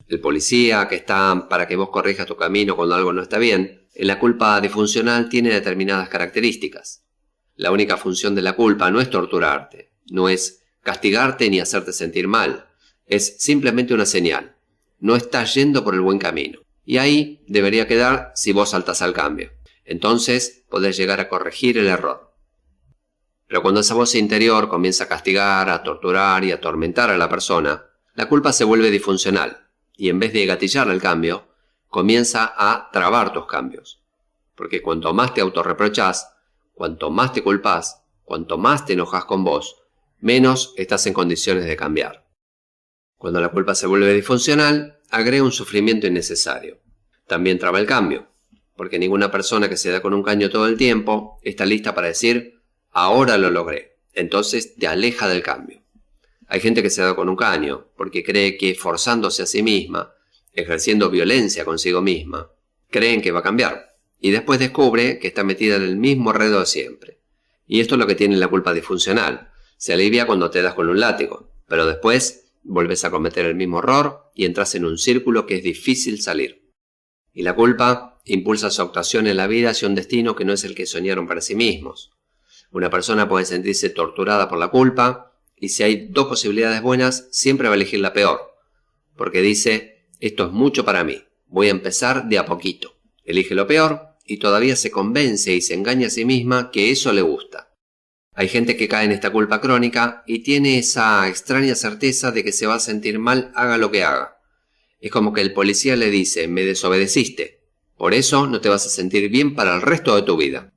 El policía que está para que vos corrijas tu camino cuando algo no está bien, en la culpa disfuncional tiene determinadas características. La única función de la culpa no es torturarte, no es castigarte ni hacerte sentir mal, es simplemente una señal. No estás yendo por el buen camino. Y ahí debería quedar si vos saltás al cambio. Entonces podés llegar a corregir el error. Pero cuando esa voz interior comienza a castigar, a torturar y a atormentar a la persona, la culpa se vuelve disfuncional y en vez de gatillar el cambio, comienza a trabar tus cambios. Porque cuanto más te autorreprochás, cuanto más te culpás, cuanto más te enojas con vos, menos estás en condiciones de cambiar. Cuando la culpa se vuelve disfuncional, agrega un sufrimiento innecesario. También traba el cambio, porque ninguna persona que se da con un caño todo el tiempo está lista para decir, ahora lo logré. Entonces te aleja del cambio. Hay gente que se da con un caño porque cree que forzándose a sí misma, ejerciendo violencia consigo misma, creen que va a cambiar. Y después descubre que está metida en el mismo enredo de siempre. Y esto es lo que tiene la culpa disfuncional. Se alivia cuando te das con un látigo, pero después volvés a cometer el mismo error y entras en un círculo que es difícil salir. Y la culpa impulsa su actuación en la vida hacia un destino que no es el que soñaron para sí mismos. Una persona puede sentirse torturada por la culpa y si hay 2 posibilidades buenas, siempre va a elegir la peor. Porque dice, esto es mucho para mí, voy a empezar de a poquito. Elige lo peor y todavía se convence y se engaña a sí misma que eso le gusta. Hay gente que cae en esta culpa crónica y tiene esa extraña certeza de que se va a sentir mal haga lo que haga. Es como que el policía le dice, me desobedeciste, por eso no te vas a sentir bien para el resto de tu vida.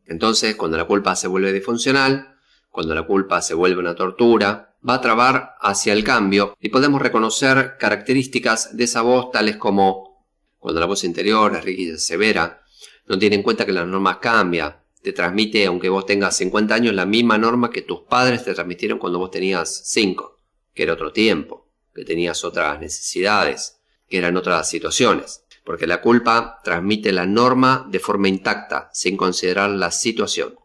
Entonces, cuando la culpa se vuelve disfuncional, cuando la culpa se vuelve una tortura, va a trabar hacia el cambio y podemos reconocer características de esa voz tales como cuando la voz interior es rígida y severa, no tiene en cuenta que las normas cambian, te transmite, aunque vos tengas 50 años, la misma norma que tus padres te transmitieron cuando vos tenías 5, que era otro tiempo, que tenías otras necesidades, que eran otras situaciones. Porque la culpa transmite la norma de forma intacta, sin considerar la situación.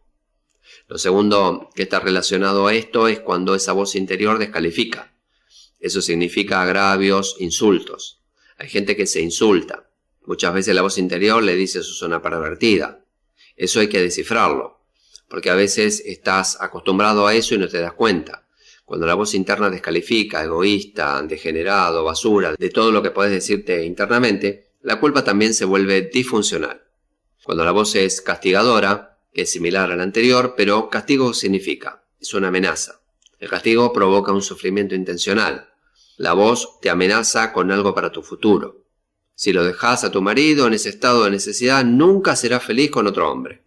Lo segundo que está relacionado a esto es cuando esa voz interior descalifica. Eso significa agravios, insultos. Hay gente que se insulta. Muchas veces la voz interior le dice sos una pervertida. Eso hay que descifrarlo, porque a veces estás acostumbrado a eso y no te das cuenta. Cuando la voz interna descalifica, egoísta, degenerado, basura, de todo lo que puedes decirte internamente, la culpa también se vuelve disfuncional. Cuando la voz es castigadora, que es similar a la anterior, pero castigo significa, es una amenaza. El castigo provoca un sufrimiento intencional. La voz te amenaza con algo para tu futuro. Si lo dejas a tu marido en ese estado de necesidad, nunca serás feliz con otro hombre.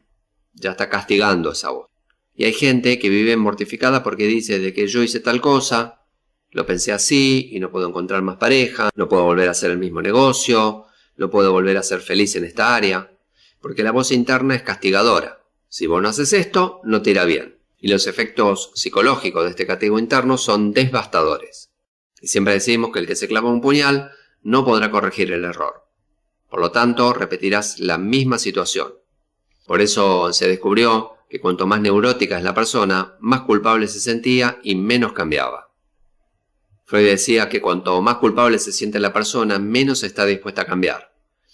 Ya está castigando esa voz. Y hay gente que vive mortificada porque dice de que yo hice tal cosa, lo pensé así y no puedo encontrar más pareja, no puedo volver a hacer el mismo negocio, no puedo volver a ser feliz en esta área, porque la voz interna es castigadora. Si vos no haces esto, no te irá bien. Y los efectos psicológicos de este castigo interno son devastadores. Y siempre decimos que el que se clava un puñal no podrá corregir el error. Por lo tanto, repetirás la misma situación. Por eso se descubrió que cuanto más neurótica es la persona, más culpable se sentía y menos cambiaba. Freud decía que cuanto más culpable se siente la persona, menos está dispuesta a cambiar.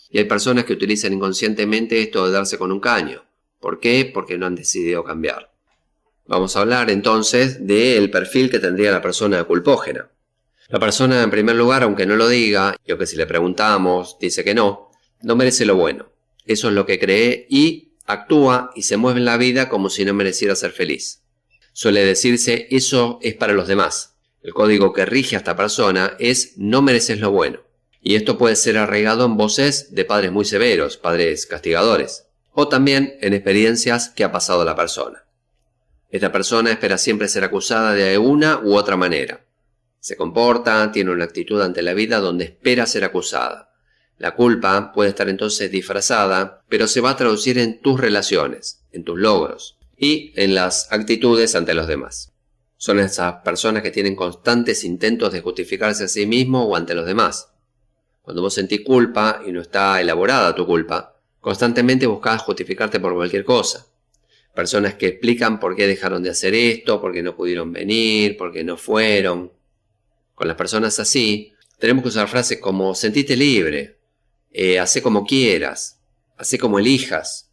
Y hay personas que utilizan inconscientemente esto de darse con un caño. ¿Por qué? Porque no han decidido cambiar. Vamos a hablar entonces del perfil que tendría la persona culpógena. La persona, en primer lugar, aunque no lo diga, y aunque si le preguntamos dice que no merece lo bueno. Eso es lo que cree y actúa y se mueve en la vida como si no mereciera ser feliz. Suele decirse, eso es para los demás. El código que rige a esta persona es no mereces lo bueno. Y esto puede ser arraigado en voces de padres muy severos, padres castigadores, o también en experiencias que ha pasado la persona. Esta persona espera siempre ser acusada de una u otra manera. Se comporta, tiene una actitud ante la vida donde espera ser acusada. La culpa puede estar entonces disfrazada, pero se va a traducir en tus relaciones, en tus logros y en las actitudes ante los demás. Son esas personas que tienen constantes intentos de justificarse a sí mismo o ante los demás. Cuando vos sentís culpa y no está elaborada tu culpa, constantemente buscás justificarte por cualquier cosa. Personas que explican por qué dejaron de hacer esto, por qué no pudieron venir, por qué no fueron. Con las personas así, tenemos que usar frases como sentite libre, hacé como quieras, hacé como elijas.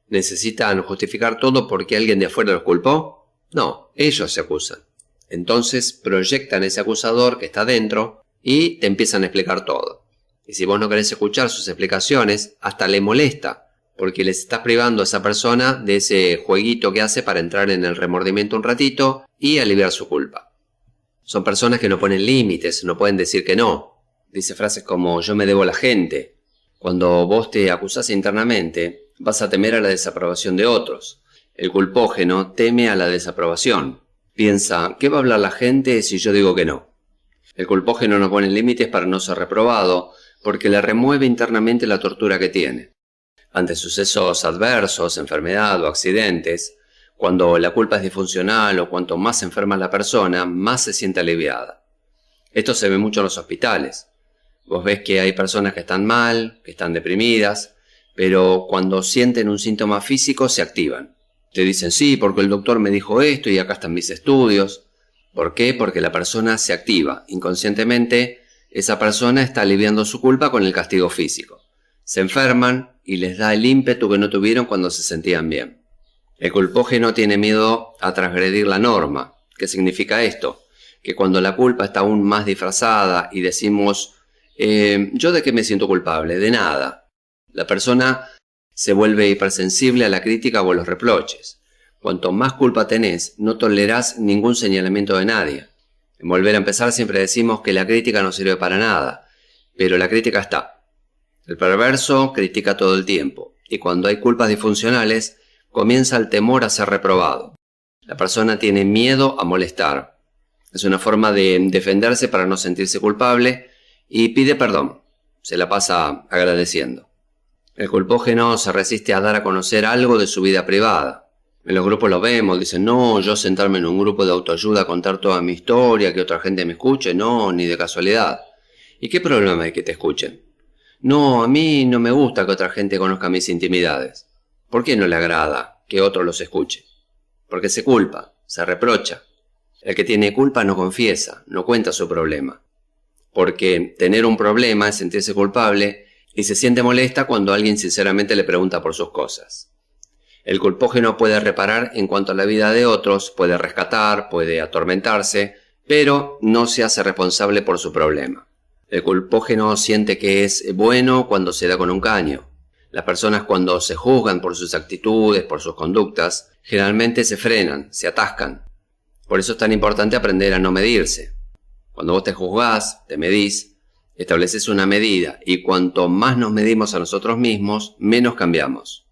¿Necesitan justificar todo porque alguien de afuera los culpó? No, ellos se acusan. Entonces proyectan ese acusador que está dentro y te empiezan a explicar todo. Y si vos no querés escuchar sus explicaciones, hasta le molesta, porque les estás privando a esa persona de ese jueguito que hace para entrar en el remordimiento un ratito y aliviar su culpa. Son personas que no ponen límites, no pueden decir que no. Dice frases como yo me debo a la gente. Cuando vos te acusás internamente, vas a temer a la desaprobación de otros. El culpógeno teme a la desaprobación. Piensa, ¿qué va a hablar la gente si yo digo que no? El culpógeno no pone límites para no ser reprobado, porque le remueve internamente la tortura que tiene. Ante sucesos adversos, enfermedad o accidentes, cuando la culpa es disfuncional o cuanto más se enferma la persona, más se siente aliviada. Esto se ve mucho en los hospitales. Vos ves que hay personas que están mal, que están deprimidas, pero cuando sienten un síntoma físico se activan. Te dicen, sí, porque el doctor me dijo esto y acá están mis estudios. ¿Por qué? Porque la persona se activa. Inconscientemente, esa persona está aliviando su culpa con el castigo físico. Se enferman y les da el ímpetu que no tuvieron cuando se sentían bien. El culpógeno tiene miedo a transgredir la norma. ¿Qué significa esto? Que cuando la culpa está aún más disfrazada y decimos, ¿yo de qué me siento culpable? De nada. La persona se vuelve hipersensible a la crítica o a los reproches. Cuanto más culpa tenés, no tolerás ningún señalamiento de nadie. En Volver a Empezar siempre decimos que la crítica no sirve para nada, pero la crítica está. El perverso critica todo el tiempo, y cuando hay culpas disfuncionales, comienza el temor a ser reprobado. La persona tiene miedo a molestar. Es una forma de defenderse para no sentirse culpable y pide perdón. Se la pasa agradeciendo. El culpógeno se resiste a dar a conocer algo de su vida privada. En los grupos lo vemos, dicen, no, yo sentarme en un grupo de autoayuda a contar toda mi historia, que otra gente me escuche, no, ni de casualidad. ¿Y qué problema hay que te escuchen? No, a mí no me gusta que otra gente conozca mis intimidades. ¿Por qué no le agrada que otro los escuche? Porque se culpa, se reprocha. El que tiene culpa no confiesa, no cuenta su problema. Porque tener un problema es sentirse culpable y se siente molesta cuando alguien sinceramente le pregunta por sus cosas. El culpógeno puede reparar en cuanto a la vida de otros, puede rescatar, puede atormentarse, pero no se hace responsable por su problema. El culpógeno siente que es bueno cuando se da con un caño. Las personas cuando se juzgan por sus actitudes, por sus conductas, generalmente se frenan, se atascan. Por eso es tan importante aprender a no medirse. Cuando vos te juzgás, te medís, estableces una medida y cuanto más nos medimos a nosotros mismos, menos cambiamos.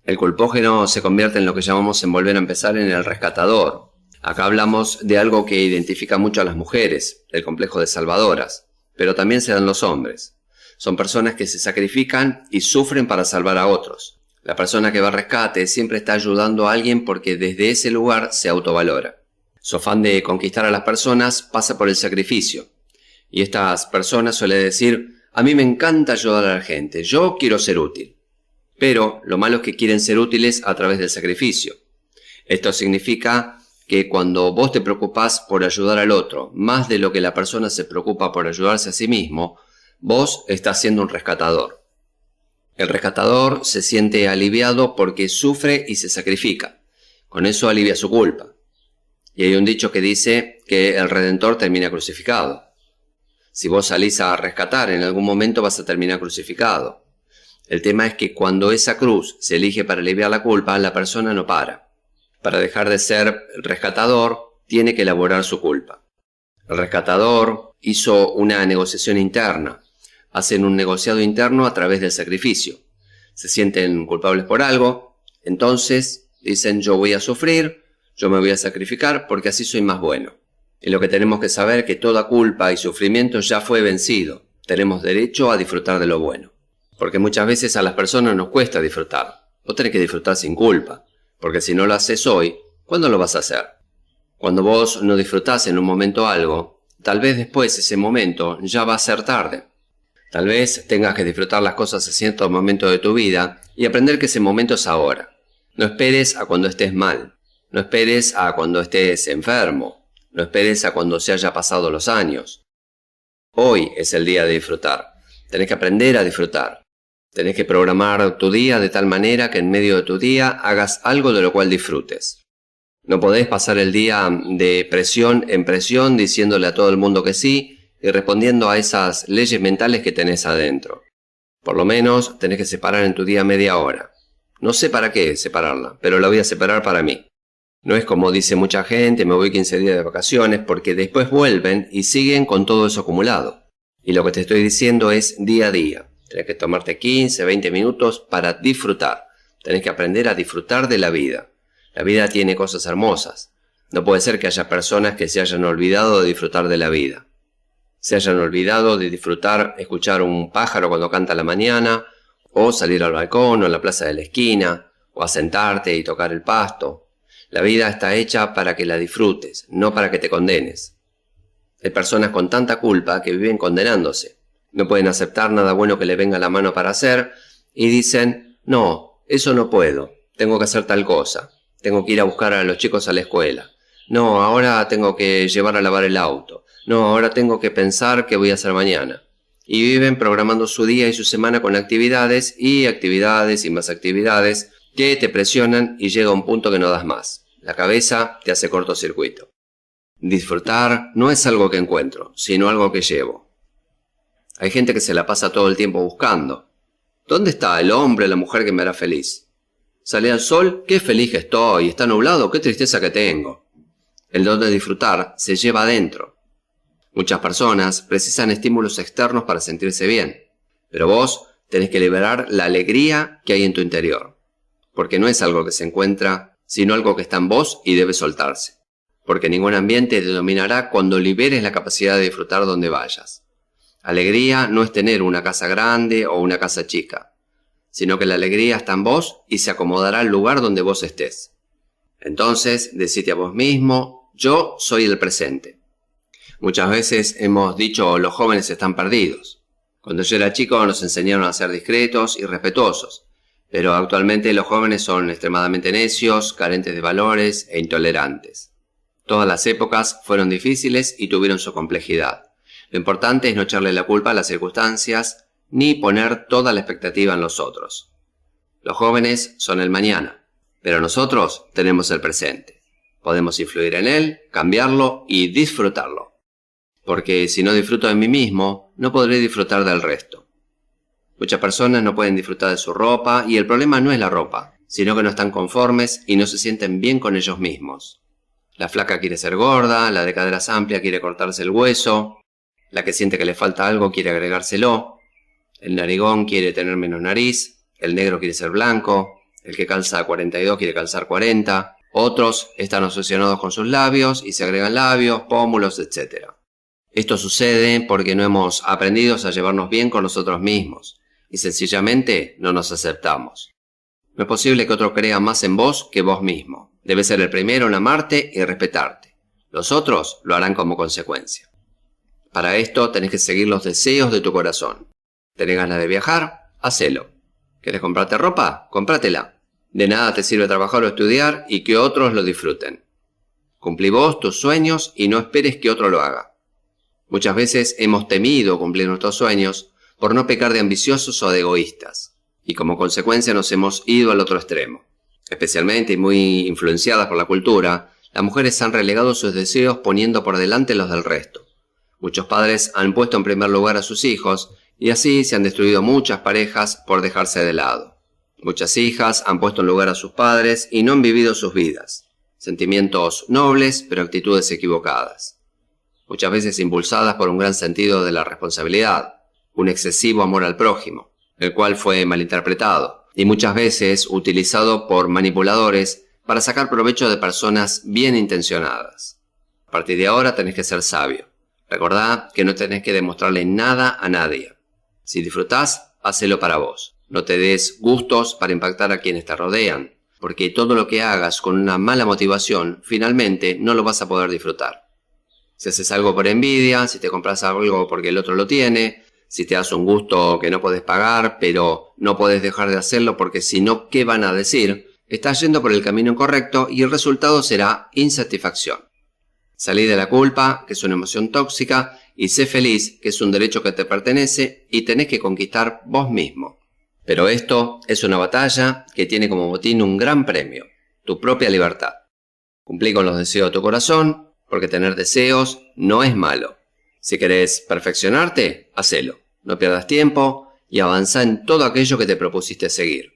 El culpógeno se convierte en lo que llamamos en volver a empezar en el rescatador. Acá hablamos de algo que identifica mucho a las mujeres, el complejo de salvadoras, pero también se dan los hombres. Son personas que se sacrifican y sufren para salvar a otros. La persona que va al rescate siempre está ayudando a alguien porque desde ese lugar se autovalora. Su afán de conquistar a las personas pasa por el sacrificio. Y estas personas suelen decir, a mí me encanta ayudar a la gente, yo quiero ser útil. Pero lo malo es que quieren ser útiles a través del sacrificio. Esto significa que cuando vos te preocupás por ayudar al otro, más de lo que la persona se preocupa por ayudarse a sí mismo, vos estás siendo un rescatador. El rescatador se siente aliviado porque sufre y se sacrifica. Con eso alivia su culpa. Y hay un dicho que dice que el Redentor termina crucificado. Si vos salís a rescatar, en algún momento vas a terminar crucificado. El tema es que cuando esa cruz se elige para aliviar la culpa, la persona no para. Para dejar de ser rescatador, tiene que elaborar su culpa. El rescatador hizo una negociación interna. Hacen un negociado interno a través del sacrificio. Se sienten culpables por algo, entonces dicen yo voy a sufrir, yo me voy a sacrificar porque así soy más bueno. Y lo que tenemos que saber es que toda culpa y sufrimiento ya fue vencido. Tenemos derecho a disfrutar de lo bueno. Porque muchas veces a las personas nos cuesta disfrutar. Vos tenés que disfrutar sin culpa. Porque si no lo haces hoy, ¿cuándo lo vas a hacer? Cuando vos no disfrutás en un momento algo, tal vez después ese momento ya va a ser tarde. Tal vez tengas que disfrutar las cosas a cierto momento de tu vida y aprender que ese momento es ahora. No esperes a cuando estés mal. No esperes a cuando estés enfermo. No esperes a cuando se haya pasado los años. Hoy es el día de disfrutar. Tenés que aprender a disfrutar. Tenés que programar tu día de tal manera que en medio de tu día hagas algo de lo cual disfrutes. No podés pasar el día de presión en presión diciéndole a todo el mundo que sí y respondiendo a esas leyes mentales que tenés adentro. Por lo menos tenés que separar en tu día media hora. No sé para qué separarla, pero la voy a separar para mí. No es como dice mucha gente, me voy 15 días de vacaciones, porque después vuelven y siguen con todo eso acumulado. Y lo que te estoy diciendo es día a día. Tenés que tomarte 15, 20 minutos para disfrutar. Tenés que aprender a disfrutar de la vida. La vida tiene cosas hermosas. No puede ser que haya personas que se hayan olvidado de disfrutar de la vida. Se hayan olvidado de disfrutar, escuchar un pájaro cuando canta a la mañana, o salir al balcón o a la plaza de la esquina, o a sentarte y tocar el pasto. La vida está hecha para que la disfrutes, no para que te condenes. Hay personas con tanta culpa que viven condenándose. No pueden aceptar nada bueno que le venga a la mano para hacer y dicen, no, eso no puedo, tengo que hacer tal cosa, tengo que ir a buscar a los chicos a la escuela, no, ahora tengo que llevar a lavar el auto, no, ahora tengo que pensar qué voy a hacer mañana. Y viven programando su día y su semana con actividades y más actividades que te presionan y llega un punto que no das más. La cabeza te hace cortocircuito. Disfrutar no es algo que encuentro, sino algo que llevo. Hay gente que se la pasa todo el tiempo buscando. ¿Dónde está el hombre o la mujer que me hará feliz? Sale al sol, qué feliz que estoy, está nublado, qué tristeza que tengo. El don de disfrutar se lleva adentro. Muchas personas precisan estímulos externos para sentirse bien, pero vos tenés que liberar la alegría que hay en tu interior, porque no es algo que se encuentra, sino algo que está en vos y debe soltarse, porque ningún ambiente te dominará cuando liberes la capacidad de disfrutar donde vayas. Alegría no es tener una casa grande o una casa chica, sino que la alegría está en vos y se acomodará al lugar donde vos estés. Entonces, decite a vos mismo, yo soy el presente. Muchas veces hemos dicho los jóvenes están perdidos. Cuando yo era chico nos enseñaron a ser discretos y respetuosos, pero actualmente los jóvenes son extremadamente necios, carentes de valores e intolerantes. Todas las épocas fueron difíciles y tuvieron su complejidad. Lo importante es no echarle la culpa a las circunstancias ni poner toda la expectativa en los otros. Los jóvenes son el mañana, pero nosotros tenemos el presente. Podemos influir en él, cambiarlo y disfrutarlo. Porque si no disfruto de mí mismo, no podré disfrutar del resto. Muchas personas no pueden disfrutar de su ropa y el problema no es la ropa, sino que no están conformes y no se sienten bien con ellos mismos. La flaca quiere ser gorda, la de caderas amplias quiere cortarse el hueso, la que siente que le falta algo quiere agregárselo, el narigón quiere tener menos nariz, el negro quiere ser blanco, el que calza 42 quiere calzar 40, otros están obsesionados con sus labios y se agregan labios, pómulos, etc. Esto sucede porque no hemos aprendido a llevarnos bien con nosotros mismos y sencillamente no nos aceptamos. No es posible que otro crea más en vos que vos mismo. Debes ser el primero en amarte y respetarte. Los otros lo harán como consecuencia. Para esto tenés que seguir los deseos de tu corazón. ¿Tenés ganas de viajar? Hacelo. ¿Querés comprarte ropa? Cómpratela. De nada te sirve trabajar o estudiar y que otros lo disfruten. Cumplí vos tus sueños y no esperes que otro lo haga. Muchas veces hemos temido cumplir nuestros sueños por no pecar de ambiciosos o de egoístas, y como consecuencia nos hemos ido al otro extremo. Especialmente y muy influenciadas por la cultura, las mujeres han relegado sus deseos poniendo por delante los del resto. Muchos padres han puesto en primer lugar a sus hijos y así se han destruido muchas parejas por dejarse de lado. Muchas hijas han puesto en lugar a sus padres y no han vivido sus vidas. Sentimientos nobles pero actitudes equivocadas. Muchas veces impulsadas por un gran sentido de la responsabilidad, un excesivo amor al prójimo, el cual fue malinterpretado y muchas veces utilizado por manipuladores para sacar provecho de personas bien intencionadas. A partir de ahora tenés que ser sabio. Recordá que no tenés que demostrarle nada a nadie. Si disfrutás, hacelo para vos. No te des gustos para impactar a quienes te rodean, porque todo lo que hagas con una mala motivación, finalmente no lo vas a poder disfrutar. Si haces algo por envidia, si te compras algo porque el otro lo tiene, si te das un gusto que no podés pagar, pero no podés dejar de hacerlo porque si no, ¿qué van a decir? Estás yendo por el camino incorrecto y el resultado será insatisfacción. Salí de la culpa, que es una emoción tóxica, y sé feliz, que es un derecho que te pertenece y tenés que conquistar vos mismo. Pero esto es una batalla que tiene como botín un gran premio, tu propia libertad. Cumplí con los deseos de tu corazón, porque tener deseos no es malo. Si querés perfeccionarte, hacelo. No pierdas tiempo y avanza en todo aquello que te propusiste seguir.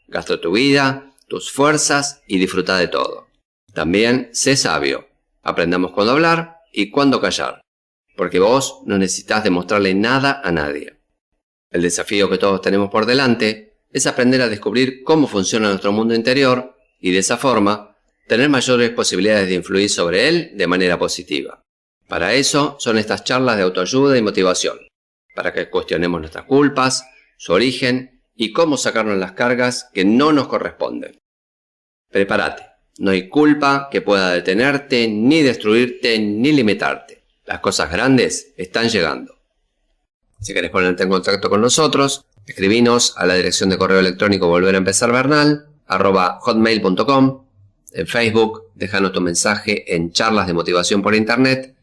Gasta tu vida, tus fuerzas y disfruta de todo. También sé sabio. Aprendamos cuándo hablar y cuándo callar, porque vos no necesitas demostrarle nada a nadie. El desafío que todos tenemos por delante es aprender a descubrir cómo funciona nuestro mundo interior y de esa forma tener mayores posibilidades de influir sobre él de manera positiva. Para eso son estas charlas de autoayuda y motivación, para que cuestionemos nuestras culpas, su origen y cómo sacarnos las cargas que no nos corresponden. Prepárate. No hay culpa que pueda detenerte, ni destruirte, ni limitarte. Las cosas grandes están llegando. Si querés ponerte en contacto con nosotros, escribinos a la dirección de correo electrónico volveraempezarbernal@hotmail.com. En Facebook, déjanos tu mensaje en charlas de motivación por internet.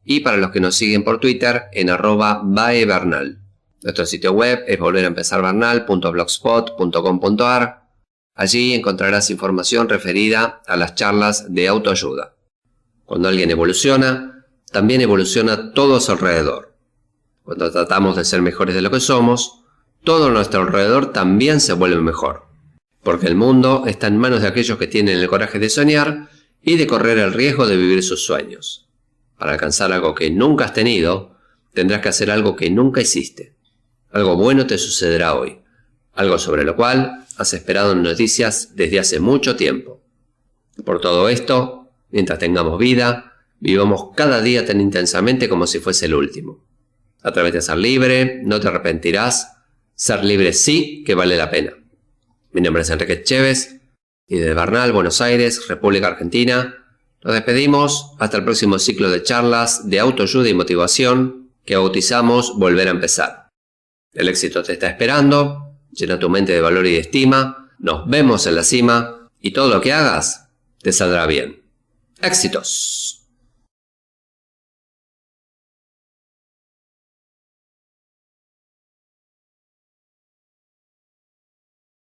Y para los que nos siguen por Twitter, en @baebernal. Nuestro sitio web es volveraempezarbernal.blogspot.com.ar. Allí encontrarás información referida a las charlas de autoayuda. Cuando alguien evoluciona, también evoluciona todo a su alrededor. Cuando tratamos de ser mejores de lo que somos, todo a nuestro alrededor también se vuelve mejor. Porque el mundo está en manos de aquellos que tienen el coraje de soñar y de correr el riesgo de vivir sus sueños. Para alcanzar algo que nunca has tenido, tendrás que hacer algo que nunca hiciste. Algo bueno te sucederá hoy. Algo sobre lo cual has esperado noticias desde hace mucho tiempo. Por todo esto, mientras tengamos vida, vivamos cada día tan intensamente como si fuese el último. Atrévete a ser libre, no te arrepentirás. Ser libre sí que vale la pena. Mi nombre es Enrique Chévez y desde Bernal, Buenos Aires, República Argentina, nos despedimos hasta el próximo ciclo de charlas de autoayuda y motivación que bautizamos Volver a Empezar. El éxito te está esperando. Llena tu mente de valor y de estima, nos vemos en la cima y todo lo que hagas te saldrá bien. ¡Éxitos!